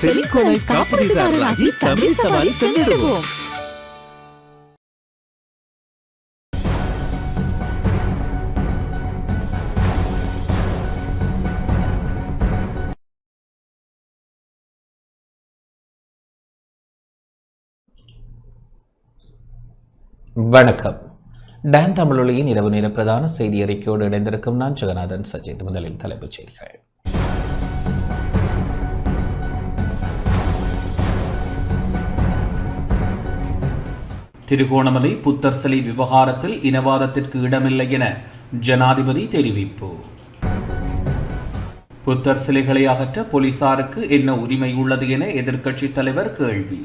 செலிகோ life காப்பீட்டுதாரராகி family சவாரி சென்றிடுவோம். வணக்கம். Don தமிழொலியின் இரவு நேர பிரதான செய்தி அறிக்கையோடு இணைந்திருக்கும் நான் ஜெகநாதன் சஜித். முதலில் தலைப்புச் செய்திகள். திருகோணமலை புத்தர் சிலை விவகாரத்தில் இனவாதத்திற்கு இடமில்லை என ஜனாதிபதி தெரிவிப்பு. புத்தர் சிலைகளை அகற்ற போலீசாருக்கு என்ன உரிமை உள்ளது என எதிர்க்கட்சித் தலைவர் கேள்வி.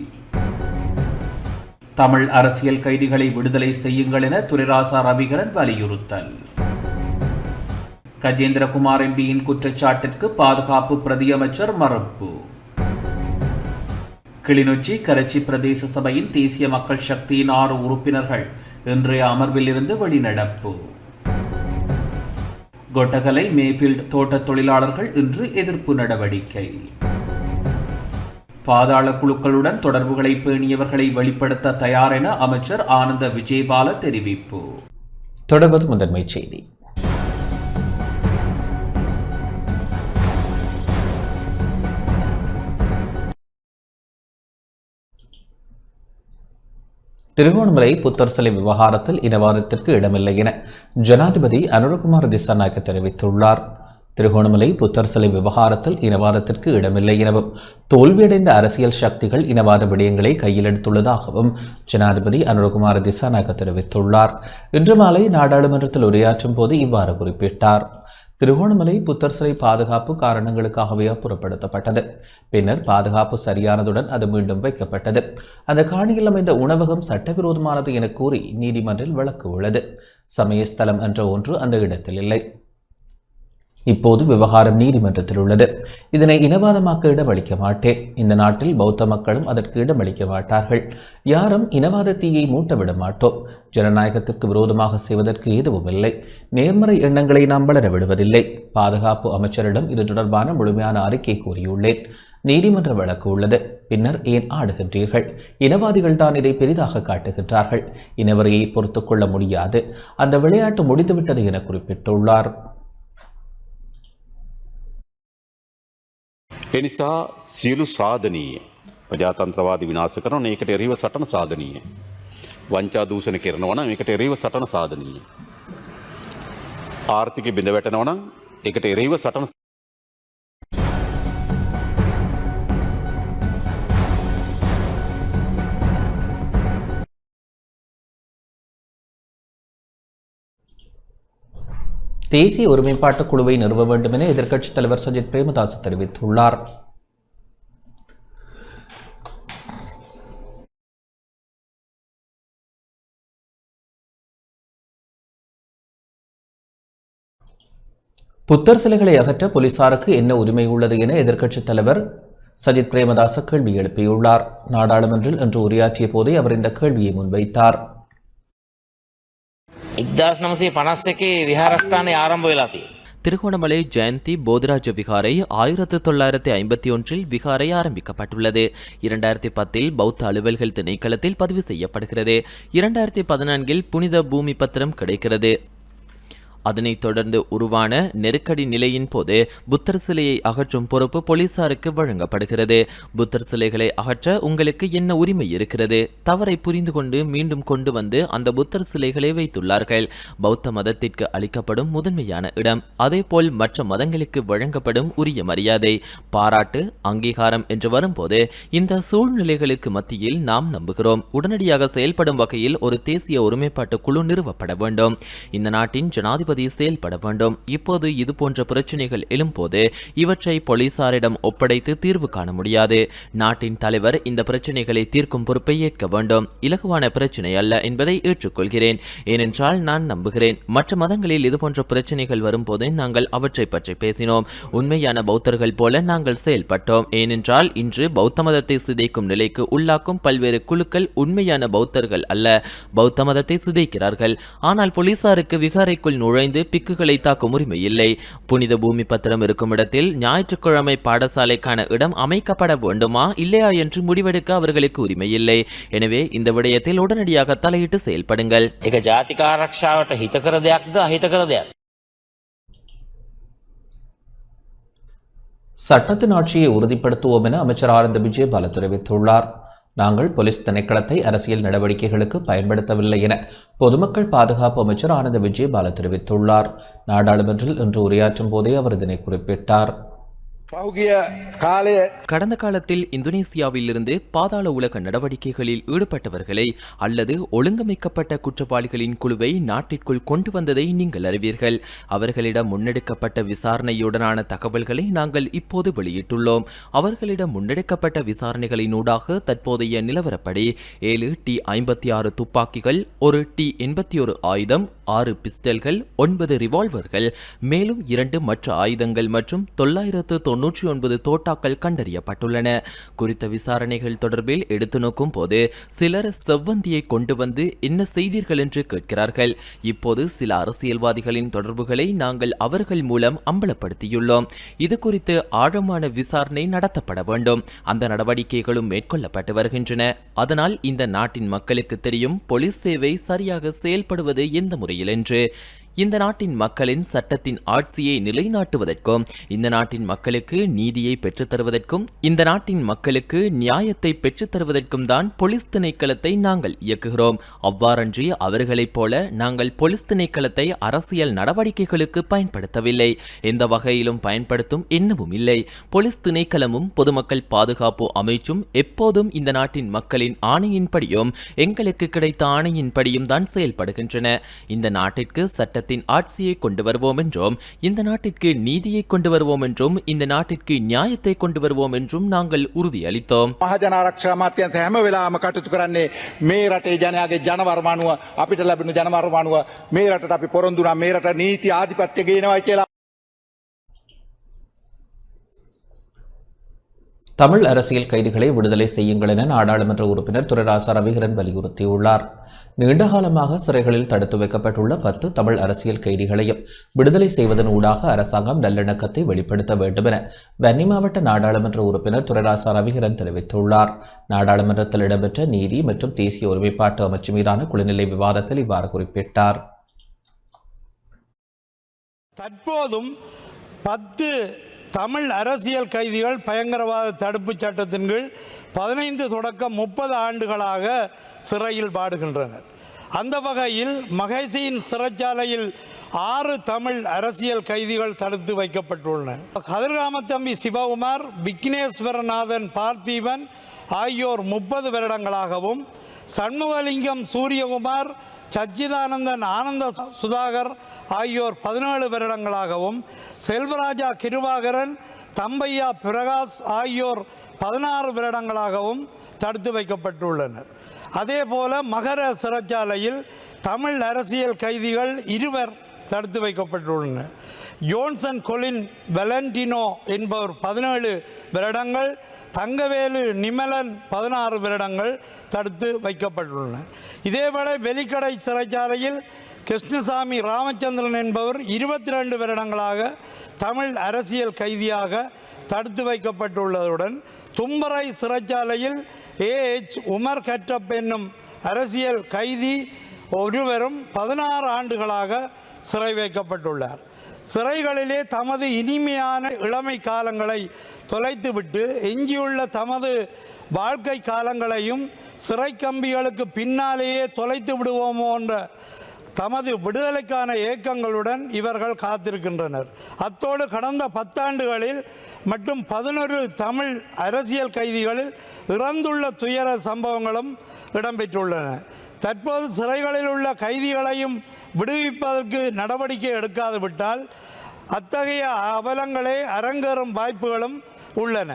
தமிழ் அரசியல் கைதிகளை விடுதலை செய்யுங்கள் என துரைராசா ரவிகரன் வலியுறுத்தல். கஜேந்திரகுமார் எம்பியின் குற்றச்சாட்டிற்கு பாதுகாப்பு பிரதியமைச்சர் மறுப்பு. கிளிநொச்சி கரச்சி பிரதேச சபையின் தேசிய மக்கள் சக்தியின் 6 உறுப்பினர்கள் இன்றைய அமர்வில் இருந்து வெளிநடப்பு. கொட்டகலை மேஃபீல்ட் தோட்ட தொழிலாளர்கள் இன்று எதிர்ப்பு நடவடிக்கை. பாதாள குழுக்களுடன் தொடர்புகளை பேணியவர்களை வெளிப்படுத்த தயார் என அமைச்சர் ஆனந்த விஜயபால தெரிவிப்பு. தொடர்பது முதன்மை செய்தி. திருகோணமலை புத்தர் சிலை விவகாரத்தில் இனவாதத்திற்கு இடமில்லை என ஜனாதிபதி அனுரகுமார் திசாநாயக்க தெரிவித்துள்ளார். திருகோணமலை புத்தர் சிலை விவகாரத்தில் இனவாதத்திற்கு இடமில்லை எனவும் தோல்வியடைந்த அரசியல் சக்திகள் இனவாத விடயங்களை கையில் எடுத்துள்ளதாகவும் ஜனாதிபதி அனுரகுமார் திசாநாயக்க தெரிவித்துள்ளார். இன்று மாலை நாடாளுமன்றத்தில் உரையாற்றும் போது இவ்வாறு குறிப்பிட்டார். திருகோணமலை புத்தர் சிலை பாதுகாப்பு காரணங்களுக்காகவே அப்புறப்படுத்தப்பட்டது. பின்னர் பாதுகாப்பு சரியானதுடன் அது மீண்டும் வைக்கப்பட்டது. அந்த காணியில் அமைந்த உணவகம் சட்டவிரோதமானது என கூறி நீதிமன்றில் வழக்கு உள்ளது. சமயஸ்தலம் என்ற ஒன்று அந்த இடத்தில் இல்லை. இப்போது விவகாரம் நீதிமன்றத்தில் உள்ளது. இதனை இனவாதமாக்க இடமளிக்க மாட்டேன். இந்த நாட்டில் பௌத்த மக்களும் அதற்கு இடமளிக்க மாட்டார்கள். யாரும் இனவாத தீயை மூட்டவிட மாட்டோம். ஜனநாயகத்திற்கு விரோதமாக செய்வதற்கு எதுவும் இல்லை. நேர்மறை எண்ணங்களை நாம் வளர விடுவதில்லை. பாதுகாப்பு அமைச்சரிடம் இது தொடர்பான முழுமையான அறிக்கை கூறியுள்ளேன். நீதிமன்ற வழக்கு உள்ளது. பின்னர் ஏன் ஆடுகின்றீர்கள்? இனவாதிகள் தான் இதை பெரிதாக காட்டுகின்றார்கள். இனவரையை பொறுத்துக் கொள்ள முடியாது. அந்த விளையாட்டு முடிந்துவிட்டது என குறிப்பிட்டுள்ளார். එනිසා සියලු සාධනීය ප්‍රජාතන්ත්‍රවාදී විනාශ කරන ඒකට එරෙහිව සටන සාධනීය. වංචා දූෂණ කරනවා නම් ඒකට එරෙහිව සටන සාධනීය. ආර්ථිකය බිඳ වැටෙනවා නම් ඒකට එරෙහිව සටන. தேசிய ஒருமைப்பாட்டு குழுவை நிறுவ வேண்டும் என எதிர்க்கட்சித் தலைவர் சஜித் பிரேமதாஸ் தெரிவித்துள்ளார். புத்தர் சிலைகளை அகற்ற போலீசாருக்கு என்ன உரிமை உள்ளது என எதிர்க்கட்சித் தலைவர் சஜித் பிரேமதாஸ் கேள்வி எழுப்பியுள்ளார். நாடாளுமன்றில் இன்று உரையாற்றிய போதே அவர் இந்த கேள்வியை முன்வைத்தார். 1951 විහාරස්ථානයේ ආරම්භ වෙලා තියෙනවා. திருகோணமலை ஜெயந்தி போதிராஜ விகாரை 1951 விகாரை ஆரம்பிக்கப்பட்டுள்ளது. 2010 பௌத்த அலுவல்கள் திணைக்களத்தில் பதிவு செய்யப்படுகிறது. 2014 புனித பூமி பத்திரம் கிடைக்கிறது. அதனைத் தொடர்ந்து உருவான நெருக்கடி நிலையின் போது புத்தர் சிலையை அகற்றும் பொறுப்பு போலீசாருக்கு வழங்கப்படுகிறது. புத்தர் சிலைகளை அகற்ற உங்களுக்கு என்ன உரிமை இருக்கிறது? தவறை புரிந்து கொண்டு மீண்டும் கொண்டு வந்து அந்த புத்தர் சிலைகளை வைத்துள்ளார்கள். பௌத்த மதத்திற்கு அளிக்கப்படும் முதன்மையான இடம், அதேபோல் மற்ற மதங்களுக்கு வழங்கப்படும் உரிய மரியாதை, பாராட்டு, அங்கீகாரம் என்று வரும்போது இந்த சூழ்நிலைகளுக்கு மத்தியில் நாம் நம்புகிறோம். உடனடியாக செயல்படும் வகையில் ஒரு தேசிய ஒருமைப்பாட்டு குழு நிறுவப்பட வேண்டும். இந்த நாட்டின் ஜனாதிபதி செயல்பட வேண்டும். இப்போது இதுபோன்ற பிரச்சனைகள் எழும்போது இவற்றை போலீசாரிடம் ஒப்படைத்து தீர்வு காண முடியாது. நாட்டின் தலைவர் இந்த பிரச்சனைகளை தீர்க்கும் பொறுப்பை ஏற்க வேண்டும். இலகுவான பிரச்சனை அல்ல என்பதை ஏற்றுக்கொள்கிறேன். ஏனென்றால் நான் நம்புகிறேன் மற்ற மதங்களில் இதுபோன்ற பிரச்சனைகள் வரும்போது நாங்கள் அவற்றை பற்றி பேசினோம். உண்மையான பௌத்தர்கள் போல நாங்கள் செயல்பட்டோம். ஏனென்றால் இன்று பௌத்த மதத்தை சிதைக்கும் நிலைக்கு உள்ளாக்கும் பல்வேறு குழுக்கள் உண்மையான பௌத்தர்கள் அல்ல, பௌத்த மதத்தை சிதைக்கிறார்கள். ஆனால் போலீசாருக்கு விகாரைக்குள் நுழை நுழைந்து பிக்குகளை தாக்கும் உரிமை இல்லை. புனித பூமி பத்திரம் இருக்கும் இடத்தில் ஞாயிற்றுக்கிழமை பாடசாலைக்கான இடம் அமைக்கப்பட வேண்டுமா இல்லையா என்று முடிவெடுக்க அவர்களுக்கு உரிமை இல்லை. எனவே இந்த விடயத்தில் உடனடியாக தலையிட்டு செயல்படுங்கள். ඒක ජාතික ආරක්ෂාවට හිතකර දෙයක්ද අහිතකර දෙයක්? சட்டத்தின் ஆட்சியை உறுதிப்படுத்துவோம் என அமைச்சர் ஆனந்த விஜயபால தெரிவித்துள்ளார். நாங்கள் போலீஸ் திணைக்களத்தை அரசியல் நடவடிக்கைகளுக்கு பயன்படுத்தவில்லை என பொதுமக்கள் பாதுகாப்பு அமைச்சர் ஆனந்த விஜயபால தெரிவித்துள்ளார். நாடாளுமன்றில் இன்று உரையாற்றும் போதே அவர் இதனை குறிப்பிட்டார். கடந்த காலத்தில் இந்தோனேசியாவில் இருந்து பாதாள உலக நடவடிக்கைகளில் ஈடுபட்டவர்களை அல்லது ஒழுங்கமைக்கப்பட்ட குற்றவாளிகளின் குழுவை நாட்டிற்குள் கொண்டு வந்ததை நீங்கள் அறிவீர்கள். அவர்களிடம் முன்னெடுக்கப்பட்ட விசாரணையுடனான தகவல்களை நாங்கள் இப்போது வெளியிட்டுள்ளோம். அவர்களிடம் முன்னெடுக்கப்பட்ட விசாரணைகளினூடாக தற்போதைய நிலவரப்படி 7 T-56 துப்பாக்கிகள், ஒரு T-81 ஆயுதம், 6 பிஸ்டல்கள், 9 ரிவால்வர்கள், மேலும் 2 மற்ற ஆயுதங்கள் மற்றும் 999 தோட்டாக்கள் கண்டறியப்பட்டுள்ளன. குறித்த விசாரணைகள் தொடர்பில் எடுத்து நோக்கும் போது சிலர் செவ்வந்தியை கொண்டு வந்து என்ன செய்தீர்கள் என்று கேட்கிறார்கள். இப்போது சில அரசியல்வாதிகளின் தொடர்புகளை நாங்கள் அவர்கள் மூலம் அம்பலப்படுத்தியுள்ளோம். இது குறித்து ஆழமான விசாரணை நடத்தப்பட வேண்டும். அந்த நடவடிக்கைகளும் மேற்கொள்ளப்பட்டு வருகின்றன. அதனால் இந்த நாட்டின் மக்களுக்கு தெரியும் போலீஸ் சேவை சரியாக செயல்படுவது எந்த முறையில் என்று. இந்த நாட்டின் மக்களின் சட்டத்தின் ஆட்சியை நிலைநாட்டுவதற்கும் இந்த நாட்டின் மக்களுக்கு நீதியை பெற்றுத்தருவதற்கும் இந்த நாட்டின் மக்களுக்கு நியாயத்தை பெற்றுத்தருவதற்கும் தான் போலீஸ் திணைக்களத்தை நாங்கள் இயக்குகிறோம். அவ்வாறன்றி அவர்களைப் போல நாங்கள் போலீஸ் திணைக்களத்தை அரசியல் நடவடிக்கைகளுக்கு பயன்படுத்தவில்லை. எந்த வகையிலும் பயன்படுத்தும் எண்ணமும் இல்லை. போலீஸ் திணைக்களமும் பொதுமக்கள் பாதுகாப்பு அமைச்சும் எப்போதும் இந்த நாட்டின் மக்களின் ஆணையின்படியும் எங்களுக்கு கிடைத்த ஆணையின்படியும் தான் செயல்படுகின்றன. இந்த நாட்டிற்கு சட்ட ஆட்சியை கொண்டு வருவோம் என்றும் இந்த நாட்டிற்கு நீதியை கொண்டு வருவோம் என்றும் இந்த நாட்டிற்கு நியாயத்தை கொண்டு வருவோம் என்றும் நாங்கள் உறுதியளித்தோம். මහජන ආරක්ෂා අමාත්‍යාංශ හැම වෙලාවම කටයුතු කරන්නේ මේ රටේ ජනයාගේ ජනවර්මානුව අපිට ලැබෙන ජනවර්මානුව මේ රටට අපි පොරොන්දු වුණා මේ රට නීති ආධිපත්‍ය ගේනවා කියලා. தமிழ் அரசியல் கைதிகளை விடுதலை செய்யுங்கள் என நாடாளுமன்ற உறுப்பினர் துரைராசா ரவிகரன் வலியுறுத்தியுள்ளார். நீண்டகாலமாக சிறைகளில் தடுத்து வைக்கப்பட்டுள்ள 10 தமிழ் அரசியல் கைதிகளையும் விடுதலை செய்வதன் ஊடாக அரசாங்கம் நல்லிணக்கத்தை வெளிப்படுத்த வேண்டும் என வன்னி மாவட்ட நாடாளுமன்ற உறுப்பினர் துரைராசா ரவிகரன் தெரிவித்துள்ளார். நாடாளுமன்றத்தில் இடம்பெற்ற நீதி மற்றும் தேசிய ஒருமைப்பாட்டு அமைச்சு மீதான குழுநிலை விவாதத்தில் இவ்வாறு குறிப்பிட்டார். தற்போதும் 10 தமிழ் அரசியல் கைதிகள் பயங்கரவாத தடுப்பு சட்டத்தின் கீழ் 15 தொடக்கம் 30 ஆண்டுகளாக சிறையில் பாடுகின்றனர். அந்த வகையில் மகேசியின் சிறைச்சாலையில் 6 தமிழ் அரசியல் கைதிகள் தடுத்து வைக்கப்பட்டுள்ளனர். கதிர்காமத்தம்பி சிவகுமார், விக்னேஸ்வரநாதன் பார்த்தீபன் ஆகியோர் 30 வருடங்களாகவும், சண்முகலிங்கம் சூரியகுமார், சச்சிதானந்தன் ஆனந்த சுதாகர் ஆகியோர் 17 வருடங்களாகவும், செல்வராஜா கிருபாகரன், தம்பையா பிரகாஷ் ஆகியோர் 16 வருடங்களாகவும் தடுத்து வைக்கப்பட்டுள்ளனர். அதேபோல மகர சிறைச்சாலையில் தமிழ் அரசியல் கைதிகள் 2 தடுத்து வைக்கப்பட்டுள்ளனர். ஜோன்சன் கொலின் வெலண்டினோ என்பவர் 17 வருடங்கள், தங்கவேலு நிமலன் 16 வருடங்கள் தடுத்து வைக்கப்பட்டுள்ளனர். இதேவேளை வெலிக்கடை சிறைச்சாலையில் கிருஷ்ணசாமி ராமச்சந்திரன் என்பவர் 22 வருடங்களாக தமிழ் அரசியல் கைதியாக தடுத்து வைக்கப்பட்டுள்ளதுடன், தும்பரை சிறைச்சாலையில் AH உமர் கட்டப் என்னும் அரசியல் கைதி ஒருவரும் 16 ஆண்டுகளாக சிறை வைக்கப்பட்டுள்ளார். சிறைகளிலே தமது இனிமையான இளமை காலங்களை தொலைத்துவிட்டு எஞ்சியுள்ள தமது வாழ்க்கை காலங்களையும் சிறை கம்பிகளுக்கு பின்னாலேயே தொலைத்து விடுவோமோ என்ற தமது விடுதலைக்கான ஏக்கங்களுடன் இவர்கள் காத்திருக்கின்றனர். அத்தோடு கடந்த 10 ஆண்டுகளில் மற்றும் 11 தமிழ் அரசியல் கைதிகளில் இறந்துள்ள துயர சம்பவங்களும் இடம்பெற்றுள்ளன. தற்போது சிறைகளில் உள்ள கைதிகளையும் விடுவிப்பதற்கு நடவடிக்கை எடுக்காது விட்டால் அத்தகைய அவலங்களே அரங்கேறும் வாய்ப்புகளும் உள்ளன.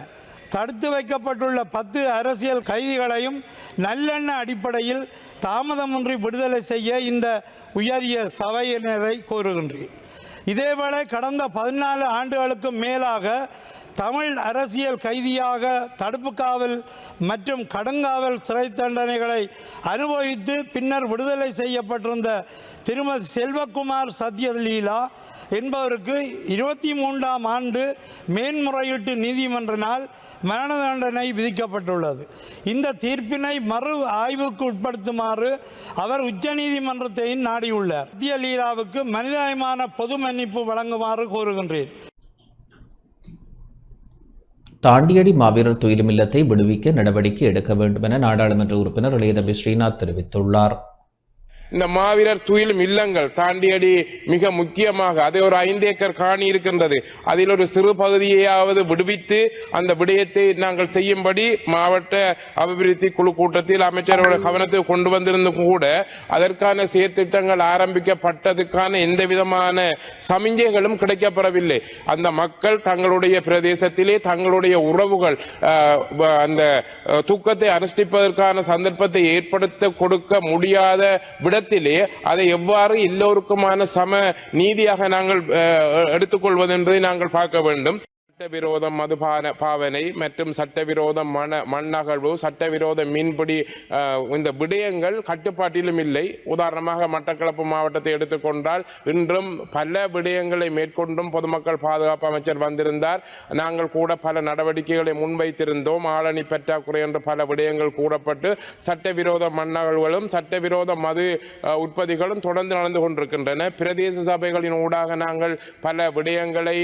தடுத்து வைக்கப்பட்டுள்ள 10 அரசியல் கைதிகளையும் நல்லெண்ண அடிப்படையில் தாமதமின்றி விடுதலை செய்ய இந்த உயரிய சபையினரை கோருகின்றேன். இதேவேளை கடந்த 14 ஆண்டுகளுக்கு மேலாக தமிழ் அரசியல் கைதியாக தடுப்பு காவல் மற்றும் கடுங்காவல் சிறை தண்டனைகளை அனுபவித்து பின்னர் விடுதலை செய்யப்பட்டிருந்த திருமதி செல்வகுமார் சத்யலீலா என்பவருக்கு 23ஆம் ஆண்டு மேன்முறையீட்டு நீதிமன்றினால் மரண தண்டனை விதிக்கப்பட்டுள்ளது. இந்த தீர்ப்பினை மறு ஆய்வுக்கு உட்படுத்துமாறு அவர் உச்சநீதிமன்றத்தை நாடியுள்ளார். சத்யலீலாவுக்கு மனிதாயமான பொது மன்னிப்பு வழங்குமாறு கோருகின்றேன். தாண்டியடி மாவீரர் துயிலுமில்லத்தை விடுவிக்க நடவடிக்கை எடுக்க வேண்டும் என நாடாளுமன்ற உறுப்பினர் இளையதம்பி ஸ்ரீநாத் தெரிவித்துள்ளார். இந்த மாவீரர் துயிலும் இல்லங்கள் தாண்டியடி மிக முக்கியமாக அதை ஒரு 5 ஏக்கர் காணி இருக்கின்றது. அதில் ஒரு சிறு பகுதியையாவது விடுவித்து அந்த விடயத்தை நாங்கள் செய்யும்படி மாவட்ட அபிவிருத்தி குழு கூட்டத்தில் அமைச்சரோட கவனத்தை கொண்டு வந்திருந்தும் கூட அதற்கான செயற்திட்டங்கள் ஆரம்பிக்கப்பட்டதுக்கான எந்த விதமான சமிஞ்சைகளும் கிடைக்கப்பெறவில்லை. அந்த மக்கள் தங்களுடைய பிரதேசத்திலே தங்களுடைய உறவுகள் அந்த தூக்கத்தை அனுஷ்டிப்பதற்கான சந்தர்ப்பத்தை ஏற்படுத்த கொடுக்க முடியாத விட அதை எவ்வாறு எல்லோருக்குமான சம நீதியாக நாங்கள் எடுத்துக்கொள்வது என்பதை நாங்கள் பார்க்க வேண்டும். சட்டவிரோத பாவனை மற்றும் சட்டவிரோத மண்ணகழ்வு, சட்டவிரோத மீன்பிடி, இந்த விடயங்கள் கட்டுப்பாட்டிலும் இல்லை. உதாரணமாக மட்டக்களப்பு மாவட்டத்தை எடுத்துக்கொண்டால் இன்றும் பல விடயங்களை மேற்கொண்டும் பொதுமக்கள் பாதுகாப்பு அமைச்சர் வந்திருந்தார். நாங்கள் கூட பல நடவடிக்கைகளை முன்வைத்திருந்தோம். ஆளணி பற்றாக்குறை என்ற பல விடயங்கள் கூறப்பட்டு சட்டவிரோத மண்ணகழ்வுகளும் சட்டவிரோத மது உற்பத்திகளும் தொடர்ந்து நடந்து கொண்டிருக்கின்றன. பிரதேச சபைகளின் ஊடாக நாங்கள் பல விடயங்களை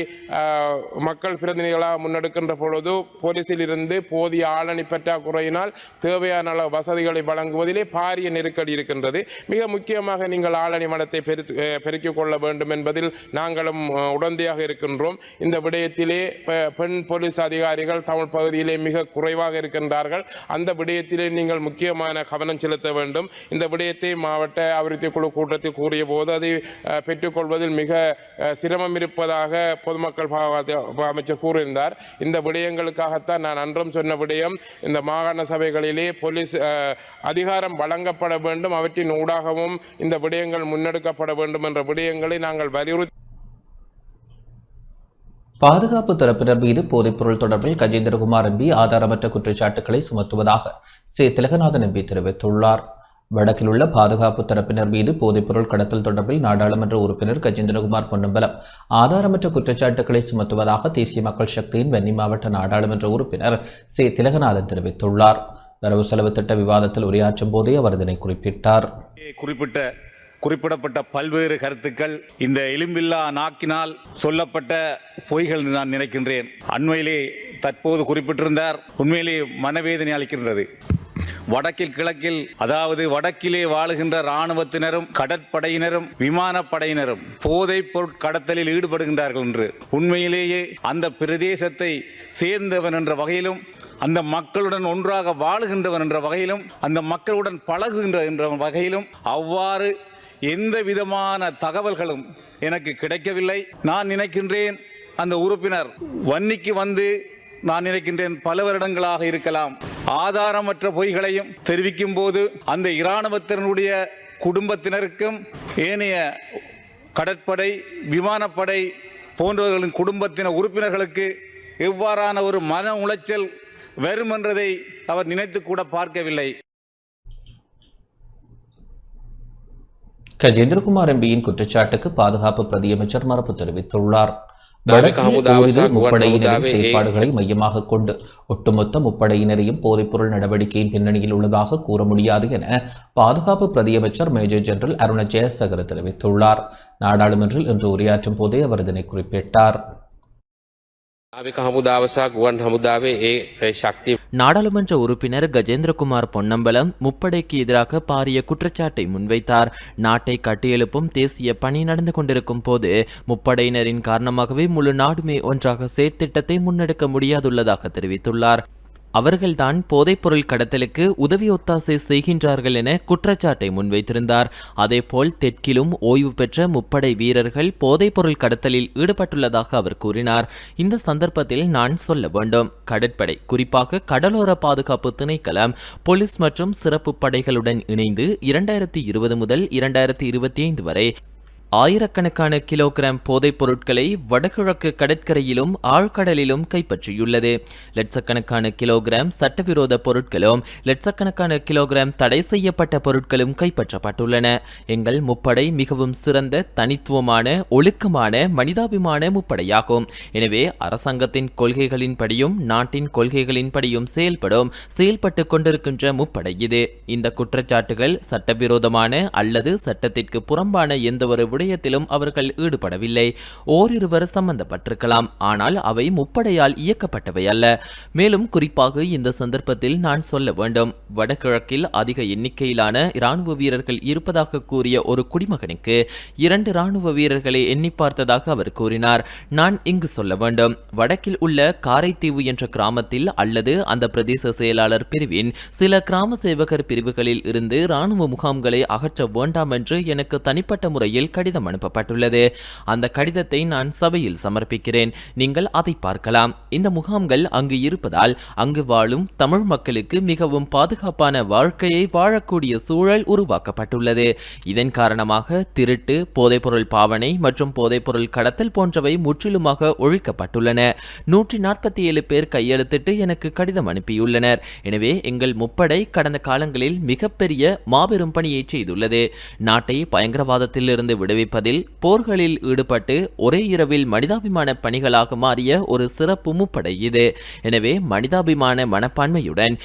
மக்கள் பிரதிநிதிகளாக முன்னெடுக்கின்ற பொழுது போலீசில் இருந்து போதிய ஆளணி பற்றாக்குறையினால் தேவையான அளவு வசதிகளை வழங்குவதிலே பாரிய நெருக்கடி இருக்கின்றது. மிக முக்கியமாக நீங்கள் ஆளணி மடத்தை பெருக்கிக் கொள்ள வேண்டும் என்பதில் நாங்களும் உடந்தையாக இருக்கின்றோம். இந்த விடயத்திலே பெண் போலீஸ் அதிகாரிகள் தமிழ் பகுதியிலே மிக குறைவாக இருக்கின்றார்கள். அந்த விடயத்திலே நீங்கள் முக்கியமான கவனம் செலுத்த வேண்டும். இந்த விடயத்தை மாவட்ட அபிவிருத்தி குழு கூட்டத்தில் கூறிய போது அதை பெற்றுக்கொள்வதில் மிக சிரமம் இருப்பதாக பொதுமக்கள் அமைச்சர் கூறியிருந்தார். இந்த விடயங்களுக்காகத்தான் நான் அன்றும் சொன்ன விடயம், இந்த மாகாண சபைகளிலே போலீஸ் அதிகாரம் வழங்கப்பட வேண்டும், அவற்றின் ஊடாகவும் இந்த விடயங்கள் முன்னெடுக்கப்பட வேண்டும் என்ற விடயங்களை நாங்கள் வலியுறுத்தி. பாதுகாப்பு தரப்பினர் மீது போதைப்பொருள் தொடர்பில் கஜேந்திரகுமார் எம்பி ஆதாரமற்ற குற்றச்சாட்டுகளை சுமத்துவதாக சே திலகநாதன் எம்பி தெரிவித்துள்ளார். வடக்கில் உள்ள பாதுகாப்பு தரப்பினர் மீது போதைப்பொருள் கடத்தல் தொடர்பில் நாடாளுமன்ற உறுப்பினர் கஜேந்திரகுமார் பொன்னம்பலம் ஆதாரமற்ற குற்றச்சாட்டுகளை சுமத்துவதாக தேசிய மக்கள் சக்தியின் வன்னி மாவட்ட நாடாளுமன்ற உறுப்பினர் சே திலகநாதன் தெரிவித்துள்ளார். வரவு செலவு திட்ட விவாதத்தில் உரையாற்றும் போதே அவர் இதனை குறிப்பிட்டார். குறிப்பிடப்பட்ட பல்வேறு கருத்துக்கள் இந்த எலும்பில்லா நாக்கினால் சொல்லப்பட்ட பொய்கள் நான் நினைக்கின்றேன். அண்மையிலே தற்போது குறிப்பிட்டிருந்தார், உண்மையிலே மனவேதனை அளிக்கின்றது. வடக்கில் கிழக்கில், அதாவது வடக்கிலே வாழுகின்ற இராணுவத்தினரும் கடற்படையினரும் விமானப்படையினரும் போதைப் பொருட்கடத்தலில் ஈடுபடுகின்றார்கள் என்று உண்மையிலேயே அந்த பிரதேசத்தை சேர்ந்தவன் என்ற வகையிலும் அந்த மக்களுடன் ஒன்றாக வாழுகின்றவன் என்ற வகையிலும் அந்த மக்களுடன் பழகுகின்ற என்ற வகையிலும் அவ்வாறு எந்த விதமான தகவல்களும் எனக்கு கிடைக்கவில்லை. நான் நினைக்கின்றேன் அந்த உறுப்பினர் வன்னிக்கு வந்து நான் நினைக்கின்றேன் பல வருடங்களாக இருக்கலாம். ஆதாரமற்ற பொய்களையும் தெரிவிக்கும் போது அந்த இராணுவத்தினருடைய குடும்பத்தினருக்கும் ஏனைய கடற்படை விமானப்படை போன்றவர்களின் குடும்பத்தின உறுப்பினர்களுக்கு எவ்வாறான ஒரு மன உளைச்சல் வரும் என்றதை அவர் நினைத்து கூட பார்க்கவில்லை. கஜேந்திரகுமார் எம்பியின் குற்றச்சாட்டுக்கு பாதுகாப்பு பிரதியமைச்சர் மறுப்பு தெரிவித்துள்ளார். முப்படையினரின் செயற்பாடுகளை மையமாக கொண்டு ஒட்டுமொத்த முப்படையினரையும் போதைப்பொருள் நடவடிக்கையின் பின்னணியில் உள்ளதாக கூற முடியாது என பாதுகாப்பு பிரதியமைச்சர் மேஜர் ஜெனரல் அருண ஜெயசேகர தெரிவித்துள்ளார். நாடாளுமன்றில் இன்று உரையாற்றும் போதே அவர் இதனை குறிப்பிட்டார். நாடாளுமன்ற உறுப்பினர் கஜேந்திரகுமார் பொன்னம்பலம் முப்படைக்கு எதிராக பாரிய குற்றச்சாட்டை முன்வைத்தார். நாட்டை கட்டியெழுப்பும் தேசிய பணி நடந்து கொண்டிருக்கும் போது முப்படையினரின் காரணமாகவே முழு நாடுமே ஒன்றாக செயற்திட்டத்தை முன்னெடுக்க முடியாதுள்ளதாக தெரிவித்துள்ளார். அவர்கள்தான் போதைப்பொருள் கடத்தலுக்கு உதவி ஒத்தாசை செய்கின்றார்கள் என குற்றச்சாட்டை முன்வைத்திருந்தார். அதேபோல் தெற்கிலும் ஓய்வு பெற்ற முப்படை வீரர்கள் போதைப்பொருள் கடத்தலில் ஈடுபட்டுள்ளதாக அவர் கூறினார். இந்த சந்தர்ப்பத்தில் நான் சொல்ல வேண்டும், கடற்படை குறிப்பாக கடலோர பாதுகாப்பு திணைக்களம் போலீஸ் மற்றும் சிறப்பு படைகளுடன் இணைந்து 2020 முதல் 2025 வரை ஆயிரக்கணக்கான கிலோகிராம் போதைப் பொருட்களை வடகிழக்கு கடற்கரையிலும் ஆழ்கடலிலும் கைப்பற்றியுள்ளது. லட்சக்கணக்கான கிலோகிராம் சட்டவிரோத பொருட்களும் லட்சக்கணக்கான கிலோகிராம் தடை செய்யப்பட்ட பொருட்களும் கைப்பற்றப்பட்டுள்ளன. எங்கள் முப்படை மிகவும் சிறந்த, தனித்துவமான, ஒழுக்கமான, மனிதாபிமான முப்படையாகும். எனவே அரசாங்கத்தின் கொள்கைகளின்படியும் நாட்டின் கொள்கைகளின்படியும் செயல்பட்டு கொண்டிருக்கின்ற முப்படை இது. இந்த குற்றச்சாட்டுகள் சட்டவிரோதமான அல்லது சட்டத்திற்கு புறம்பான எந்தவொரு விடயத்திலும் அவர்கள் ஈடுபடவில்லை. ஓரிருவர் சம்பந்தப்பட்டிருக்கலாம், ஆனால் அவை முப்படையால் இயக்கப்பட்டவை அல்ல. மேலும் குறிப்பாக இந்த சந்தர்ப்பத்தில் நான் சொல்ல வேண்டும், வடகிழக்கில் அதிக எண்ணிக்கையிலான இராணுவ வீரர்கள் இருப்பதாக கூறிய ஒரு குடிமகனுக்கு 2 இராணுவ வீரர்களை எண்ணி பார்த்ததாக அவர் கூறினார். நான் இங்கு சொல்ல வேண்டும், வடக்கில் உள்ள காரைத்தீவு என்ற கிராமத்தில் அல்லது அந்த பிரதேச செயலாளர் பிரிவின் சில கிராம சேவகர் பிரிவுகளில் இருந்து இராணுவ முகாம்களை அகற்ற வேண்டாம் என்று எனக்கு தனிப்பட்ட முறையில் கடிதம் அனுப்பப்பட்டுள்ளது. அந்த கடிதத்தை நான் சபையில் சமர்ப்பிக்கிறேன். நீங்கள் அதை பார்க்கலாம். இந்த முகாம்கள் அங்கு இருப்பதால் அங்கு வாழும் தமிழ் மக்களுக்கு மிகவும் பாதுகாப்பான வாழ்க்கையை வாழக்கூடிய சூழல் உருவாக்கப்பட்டுள்ளது. இதன் காரணமாக திருட்டு, போதைப்பொருள் பாவனை மற்றும் போதைப்பொருள் கடத்தல் போன்றவை முற்றிலுமாக ஒழிக்கப்பட்டுள்ளன. 147 பேர் கையெழுத்திட்டு எனக்கு கடிதம் அனுப்பியுள்ளனர். எனவே எங்கள் முப்படை கடந்த காலங்களில் மிகப்பெரிய மாபெரும் பணியை செய்துள்ளது. நாட்டை பயங்கரவாதத்திலிருந்து விடுவிப்பதில் போர்களில் ஈடுபட்டு ஒரே இரவில் மனிதாபிமான பணிகளாக மாறிய ஒரு சிறப்பு முப்படை இது. எனவே மனிதாபிமான மனப்பான்மையுடன்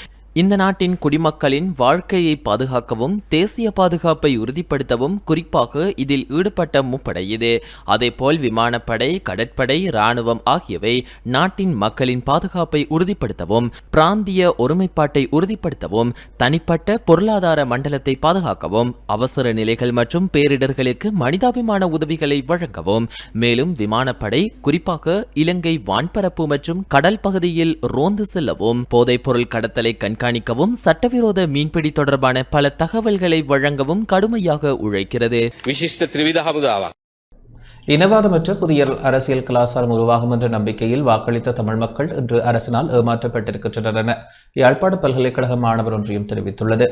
இந்த நாட்டின் குடிமக்களின் வாழ்க்கையை பாதுகாக்கவும் தேசிய பாதுகாப்பை உறுதிப்படுத்தவும் குறிப்பாக இதில் ஈடுபட்ட முப்படை இது. அதேபோல் விமானப்படை, கடற்படை, இராணுவம் ஆகியவை நாட்டின் மக்களின் பாதுகாப்பை உறுதிப்படுத்தவும், பிராந்திய ஒருமைப்பாட்டை உறுதிப்படுத்தவும், தனிப்பட்ட பொருளாதார மண்டலத்தை பாதுகாக்கவும், அவசர நிலைகள் மற்றும் பேரிடர்களுக்கு மனிதாபிமான உதவிகளை வழங்கவும், மேலும் விமானப்படை குறிப்பாக இலங்கை வான்பரப்பு மற்றும் கடல் பகுதியில் ரோந்து செல்லவும், போதைப்பொருள் கடத்தலை கண்காணிக்கவும், சட்டவிரோத மீன்பிடி தொடர்பான பல தகவல்களை வழங்கவும் கடுமையாக உழைக்கிறது. විශිෂ්ට ත්‍රිවිධ හමුදාවක්. இனவாதமற்ற புதிய அரசியல் கலாச்சாரம் உருவாகும் என்ற நம்பிக்கையில் வாக்களித்த தமிழ் மக்கள் இன்று அரசினால் ஏமாற்றப்பட்டிருக்கின்றனர் என யாழ்ப்பாண பல்கலைக்கழக மாணவர் ஒன்றியம் தெரிவித்துள்ளது.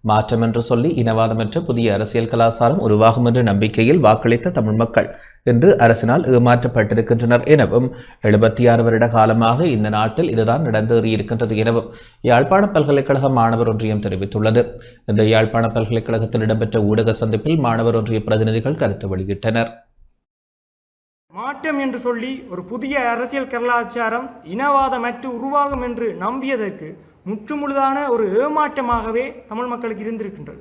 மாற்றம் என்று சொல்லி இனவாதமற்ற புதிய அரசியல் கலாச்சாரம் உருவாகும் என்ற நம்பிக்கையில் வாக்களித்த தமிழ் மக்கள் இன்று அரசினால் ஏமாற்றப்பட்டிருக்கின்றனர் எனவும் 76 வருட காலமாக இந்த நாட்டில் இதுதான் நடந்தேறியிருக்கின்றது எனவும் யாழ்ப்பாண பல்கலைக்கழக மாணவர் ஒன்றியம் தெரிவித்துள்ளது. இந்த யாழ்ப்பாண பல்கலைக்கழகத்தில் இடம்பெற்ற ஊடக சந்திப்பில் மாணவர் ஒன்றிய பிரதிநிதிகள் கருத்து வெளியிட்டனர். மாற்றம் என்று சொல்லி ஒரு புதிய அரசியல் கலாச்சாரம் இனவாதமற்று உருவாகும் என்று நம்பியதற்கு முற்றுமுழுதான ஒரு ஏமாற்றமாகவே தமிழ் மக்களுக்கு இருந்திருக்கின்றது.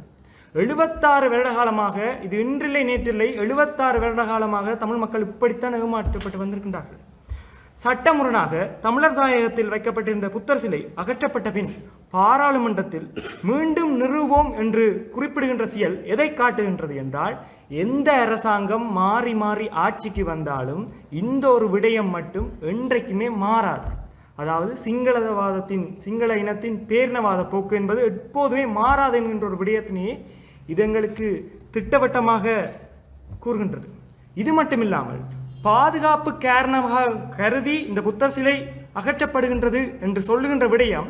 76 வருட காலமாக, இது இன்றில்லை நேற்றில்லை, 76 வருட காலமாக தமிழ் மக்கள் இப்படித்தான் ஏமாற்றப்பட்டு வந்திருக்கின்றார்கள். சட்டமுரணாக தமிழர் தாயகத்தில் வைக்கப்பட்டிருந்த புத்தர் சிலை அகற்றப்பட்ட பின் பாராளுமன்றத்தில் மீண்டும் நிறுவோம் என்று குறிப்பிடுகின்ற செயல் எதை காட்டுகின்றது என்றால், எந்த அரசாங்கம் மாறி மாறி ஆட்சிக்கு வந்தாலும் இந்த ஒரு விடயம் மட்டும் என்றைக்குமே மாறாது. அதாவது சிங்கள இனத்தின் பேரினவாத போக்கு என்பது எப்போதுமே மாறாது என்கின்ற ஒரு விடயத்தினையே இது எங்களுக்கு திட்டவட்டமாக கூறுகின்றது. இது மட்டுமில்லாமல் பாதுகாப்பு காரணமாக கருதி இந்த புத்தர் சிலை அகற்றப்படுகின்றது என்று சொல்லுகின்ற விடயம்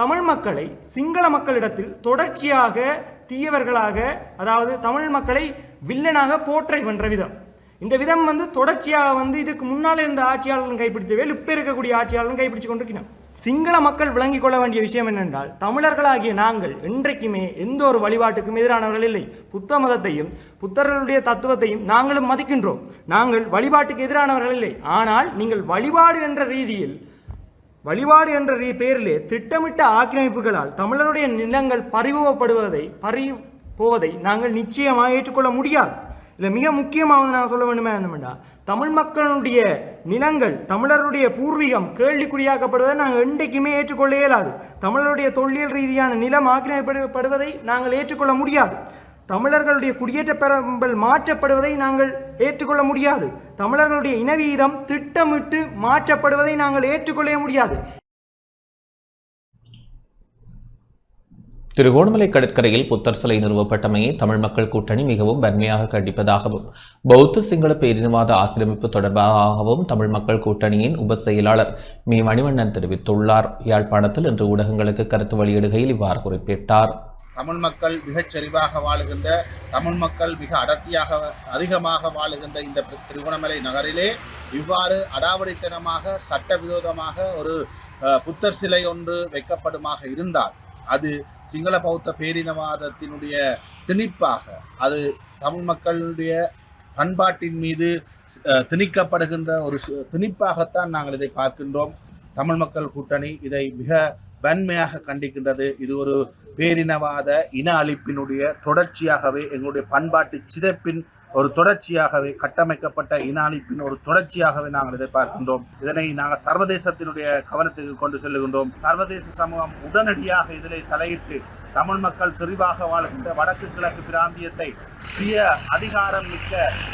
தமிழ் மக்களை சிங்கள மக்களிடத்தில் தொடர்ச்சியாக தீயவர்களாக, அதாவது தமிழ் மக்களை வில்லனாக போற்றை வென்ற விதம். இந்த விதம் தொடர்ச்சியாக இதுக்கு முன்னால் இருந்த ஆட்சியாளர்கள் கைப்பிடித்தவே இப்போ இருக்கக்கூடிய ஆட்சியாளர்கள் கைப்பிடிச்சு கொண்டிருக்கிறோம். சிங்கள மக்கள் விளங்கிக் கொள்ள வேண்டிய விஷயம் என்னென்றால், தமிழர்களாகிய நாங்கள் என்றைக்குமே எந்த ஒரு வழிபாட்டுக்கும் எதிரானவர்கள் இல்லை. புத்த மதத்தையும் புத்தர்களுடைய தத்துவத்தையும் நாங்களும் மதிக்கின்றோம். நாங்கள் வழிபாட்டுக்கு எதிரானவர்கள் இல்லை. ஆனால் நீங்கள் வழிபாடு என்ற பெயரிலே திட்டமிட்ட ஆக்கிரமிப்புகளால் தமிழருடைய நிலங்கள் பறிபோவதை நாங்கள் நிச்சயமாக ஏற்றுக்கொள்ள முடியாது. இல்லை, மிக முக்கியமாக நான் சொல்ல வேண்டுமே என்னமெண்டா, தமிழ் மக்களுடைய நிலங்கள், தமிழருடைய பூர்வீகம் கேள்விக்குறியாக்கப்படுவதை நாங்கள் என்றைக்குமே ஏற்றுக்கொள்ள இயலாது. தமிழருடைய தொல்லியல் ரீதியான நிலம் ஆக்கிரமிக்கப்படுவதை நாங்கள் ஏற்றுக்கொள்ள முடியாது. தமிழர்களுடைய குடியேற்ற பெறம்பல் மாற்றப்படுவதை நாங்கள் ஏற்றுக்கொள்ள முடியாது. தமிழர்களுடைய இனவீதம் திட்டமிட்டு மாற்றப்படுவதை நாங்கள் ஏற்றுக்கொள்ள முடியாது. திருகோணமலை கடற்கரையில் புத்தர் சிலை நிறுவப்பட்டமையை தமிழ் மக்கள் கூட்டணி மிகவும் வன்மையாக கண்டிப்பதாகவும், பௌத்த சிங்கள பேரினவாத ஆக்கிரமிப்பு தொடர்பாகவும் தமிழ் மக்கள் கூட்டணியின் உப செயலாளர் மணிவண்ணன் தெரிவித்துள்ளார். யாழ்ப்பாணத்தில் இன்று ஊடகங்களுக்கு கருத்து வெளியிடுகையில் இவ்வாறு குறிப்பிட்டார். தமிழ் மக்கள் மிகச் செறிவாக வாழுகின்ற, தமிழ் மக்கள் மிக அதிகமாக வாழுகின்ற இந்த திருகோணமலை நகரிலே இவ்வாறு அடாவடித்தனமாக சட்டவிரோதமாக ஒரு புத்தர் சிலை ஒன்று வைக்கப்படுமாக இருந்தால் அது சிங்கள பௌத்த பேரினவாதத்தினுடைய திணிப்பாக, அது தமிழ் மக்களுடைய பண்பாட்டின் மீது திணிக்கப்படுகின்ற ஒரு திணிப்பாகத்தான் நாங்கள் இதை பார்க்கின்றோம். தமிழ் மக்கள் கூட்டணி இதை மிக வன்மையாக கண்டிக்கின்றது. இது ஒரு பேரினவாத இன அழிப்பினுடைய தொடர்ச்சியாகவே, எங்களுடைய பண்பாட்டு சிதைப்பின் ஒரு தொடர்ச்சியாகவே, கட்டமைக்கப்பட்ட இன அழிப்பின் ஒரு தொடர்ச்சியாகவே நாங்கள் இதை பார்க்கின்றோம். இதனை நாங்கள் சர்வதேசத்தினுடைய கவனத்துக்கு கொண்டு செல்லுகின்றோம். சர்வதேச சமூகம் உடனடியாக இதில் தலையிட்டு தமிழ் மக்கள் செறிவாக வாழ்கின்ற வடக்கு கிழக்கு பிராந்தியத்தை சுய அதிகாரம் மிக்க,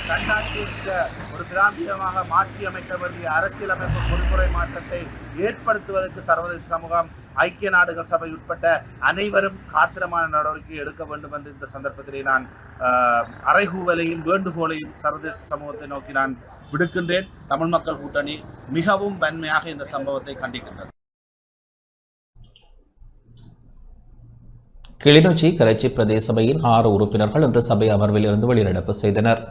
தன்னாட்சி மிக்க ஒரு பிராந்தியமாக மாற்றியமைக்க வேண்டிய அரசியலமைப்பு பொறிமுறை மாற்றத்தை ஏற்படுத்துவதற்கு சர்வதேச சமூகம், ஐக்கிய நாடுகள் சபை உட்பட்ட அனைவரும் காத்திரமான நடவடிக்கை எடுக்க வேண்டும் என்று இந்த சந்தர்ப்பத்திலே நான் அறைகூவலையும் வேண்டுகோளையும் சர்வதேச சமூகத்தை நோக்கி நான் விடுக்கின்றேன். தமிழ் மக்கள் கூட்டணி மிகவும் வன்மையாக இந்த சம்பவத்தை கண்டிக்கின்றது. கிளிநொச்சி கரைச்சி பிரதேச சபையின் 6 உறுப்பினர்கள் இன்று சபை அமர்வில் இருந்து வெளிநடப்பு செய்தனர்.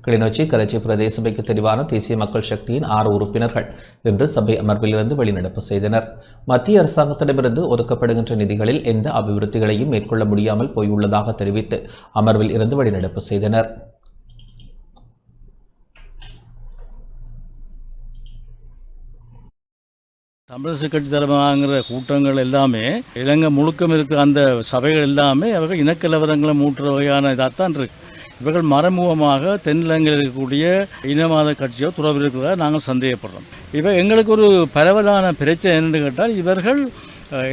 கிளிநொச்சி கரைச்சி பிரதேச சபைக்கு தெரிவான தேசிய மக்கள் சக்தியின் 6 உறுப்பினர்கள் இன்று சபை அமர்வில் இருந்து வெளிநடப்பு செய்தனர். மத்திய அரசாங்கத்திடமிருந்து ஒதுக்கப்படுகின்ற நிதிகளில் எந்த அபிவிருத்திகளையும் மேற்கொள்ள முடியாமல் போயுள்ளதாக தெரிவித்து அமர்வில் இருந்து வெளிநடப்பு செய்தனர். தமிழிசை கட்சி தலைமைங்கிற கூட்டங்கள் எல்லாமே இலங்கை முழுக்கம் இருக்கிற அந்த சபைகள் எல்லாமே அவர்கள் இனக்கலவரங்களை மூட்டுற வகையான இதாகத்தான் இருக்கு. இவர்கள் மறைமுகமாக தென்னிலங்கையில் இருக்கக்கூடிய இனவாத கட்சியோ துறவு இருக்கிறதாக நாங்கள் சந்தேகப்படுறோம். எங்களுக்கு ஒரு பரவலான பிரச்சனை என்னென்னு கேட்டால், இவர்கள்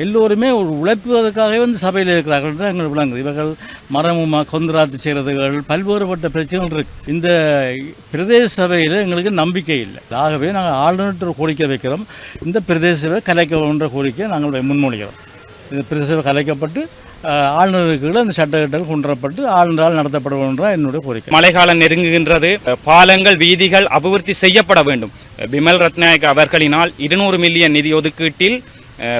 எல்லோருமே ஒரு உழைப்புவதற்காகவே வந்து சபையில் இருக்கிறார்கள் தான் எங்களுக்கு விளங்குது. இவர்கள் மரமுமாக கொந்தராத்து செய்கிறதுகள் பல்வேறுபட்ட பிரச்சனைகள் இருக்கு. இந்த பிரதேச சபையில் எங்களுக்கு நம்பிக்கை இல்லை. ஆகவே நாங்கள் ஆளுநர் கோரிக்கை வைக்கிறோம். இந்த பிரதேச சபை கலைக்கணுன்ற கோரிக்கையை நாங்கள் முன்மொழிகிறோம். இந்த பிரதேச சபை கலைக்கப்பட்டு ஆளுநருக்கு அந்த சட்டங்கள் கொண்டுவரப்பட்டு ஆளுநரால் நடத்தப்பட வேண்டும் என்னுடைய கோரிக்கை. மழைக்காலம் நெருங்குகின்றது. பாலங்கள், வீதிகள் அபிவிருத்தி செய்யப்பட வேண்டும். பிமல் ரத்நாயக் அவர்களினால் 200 மில்லியன் நிதி ஒதுக்கீட்டில்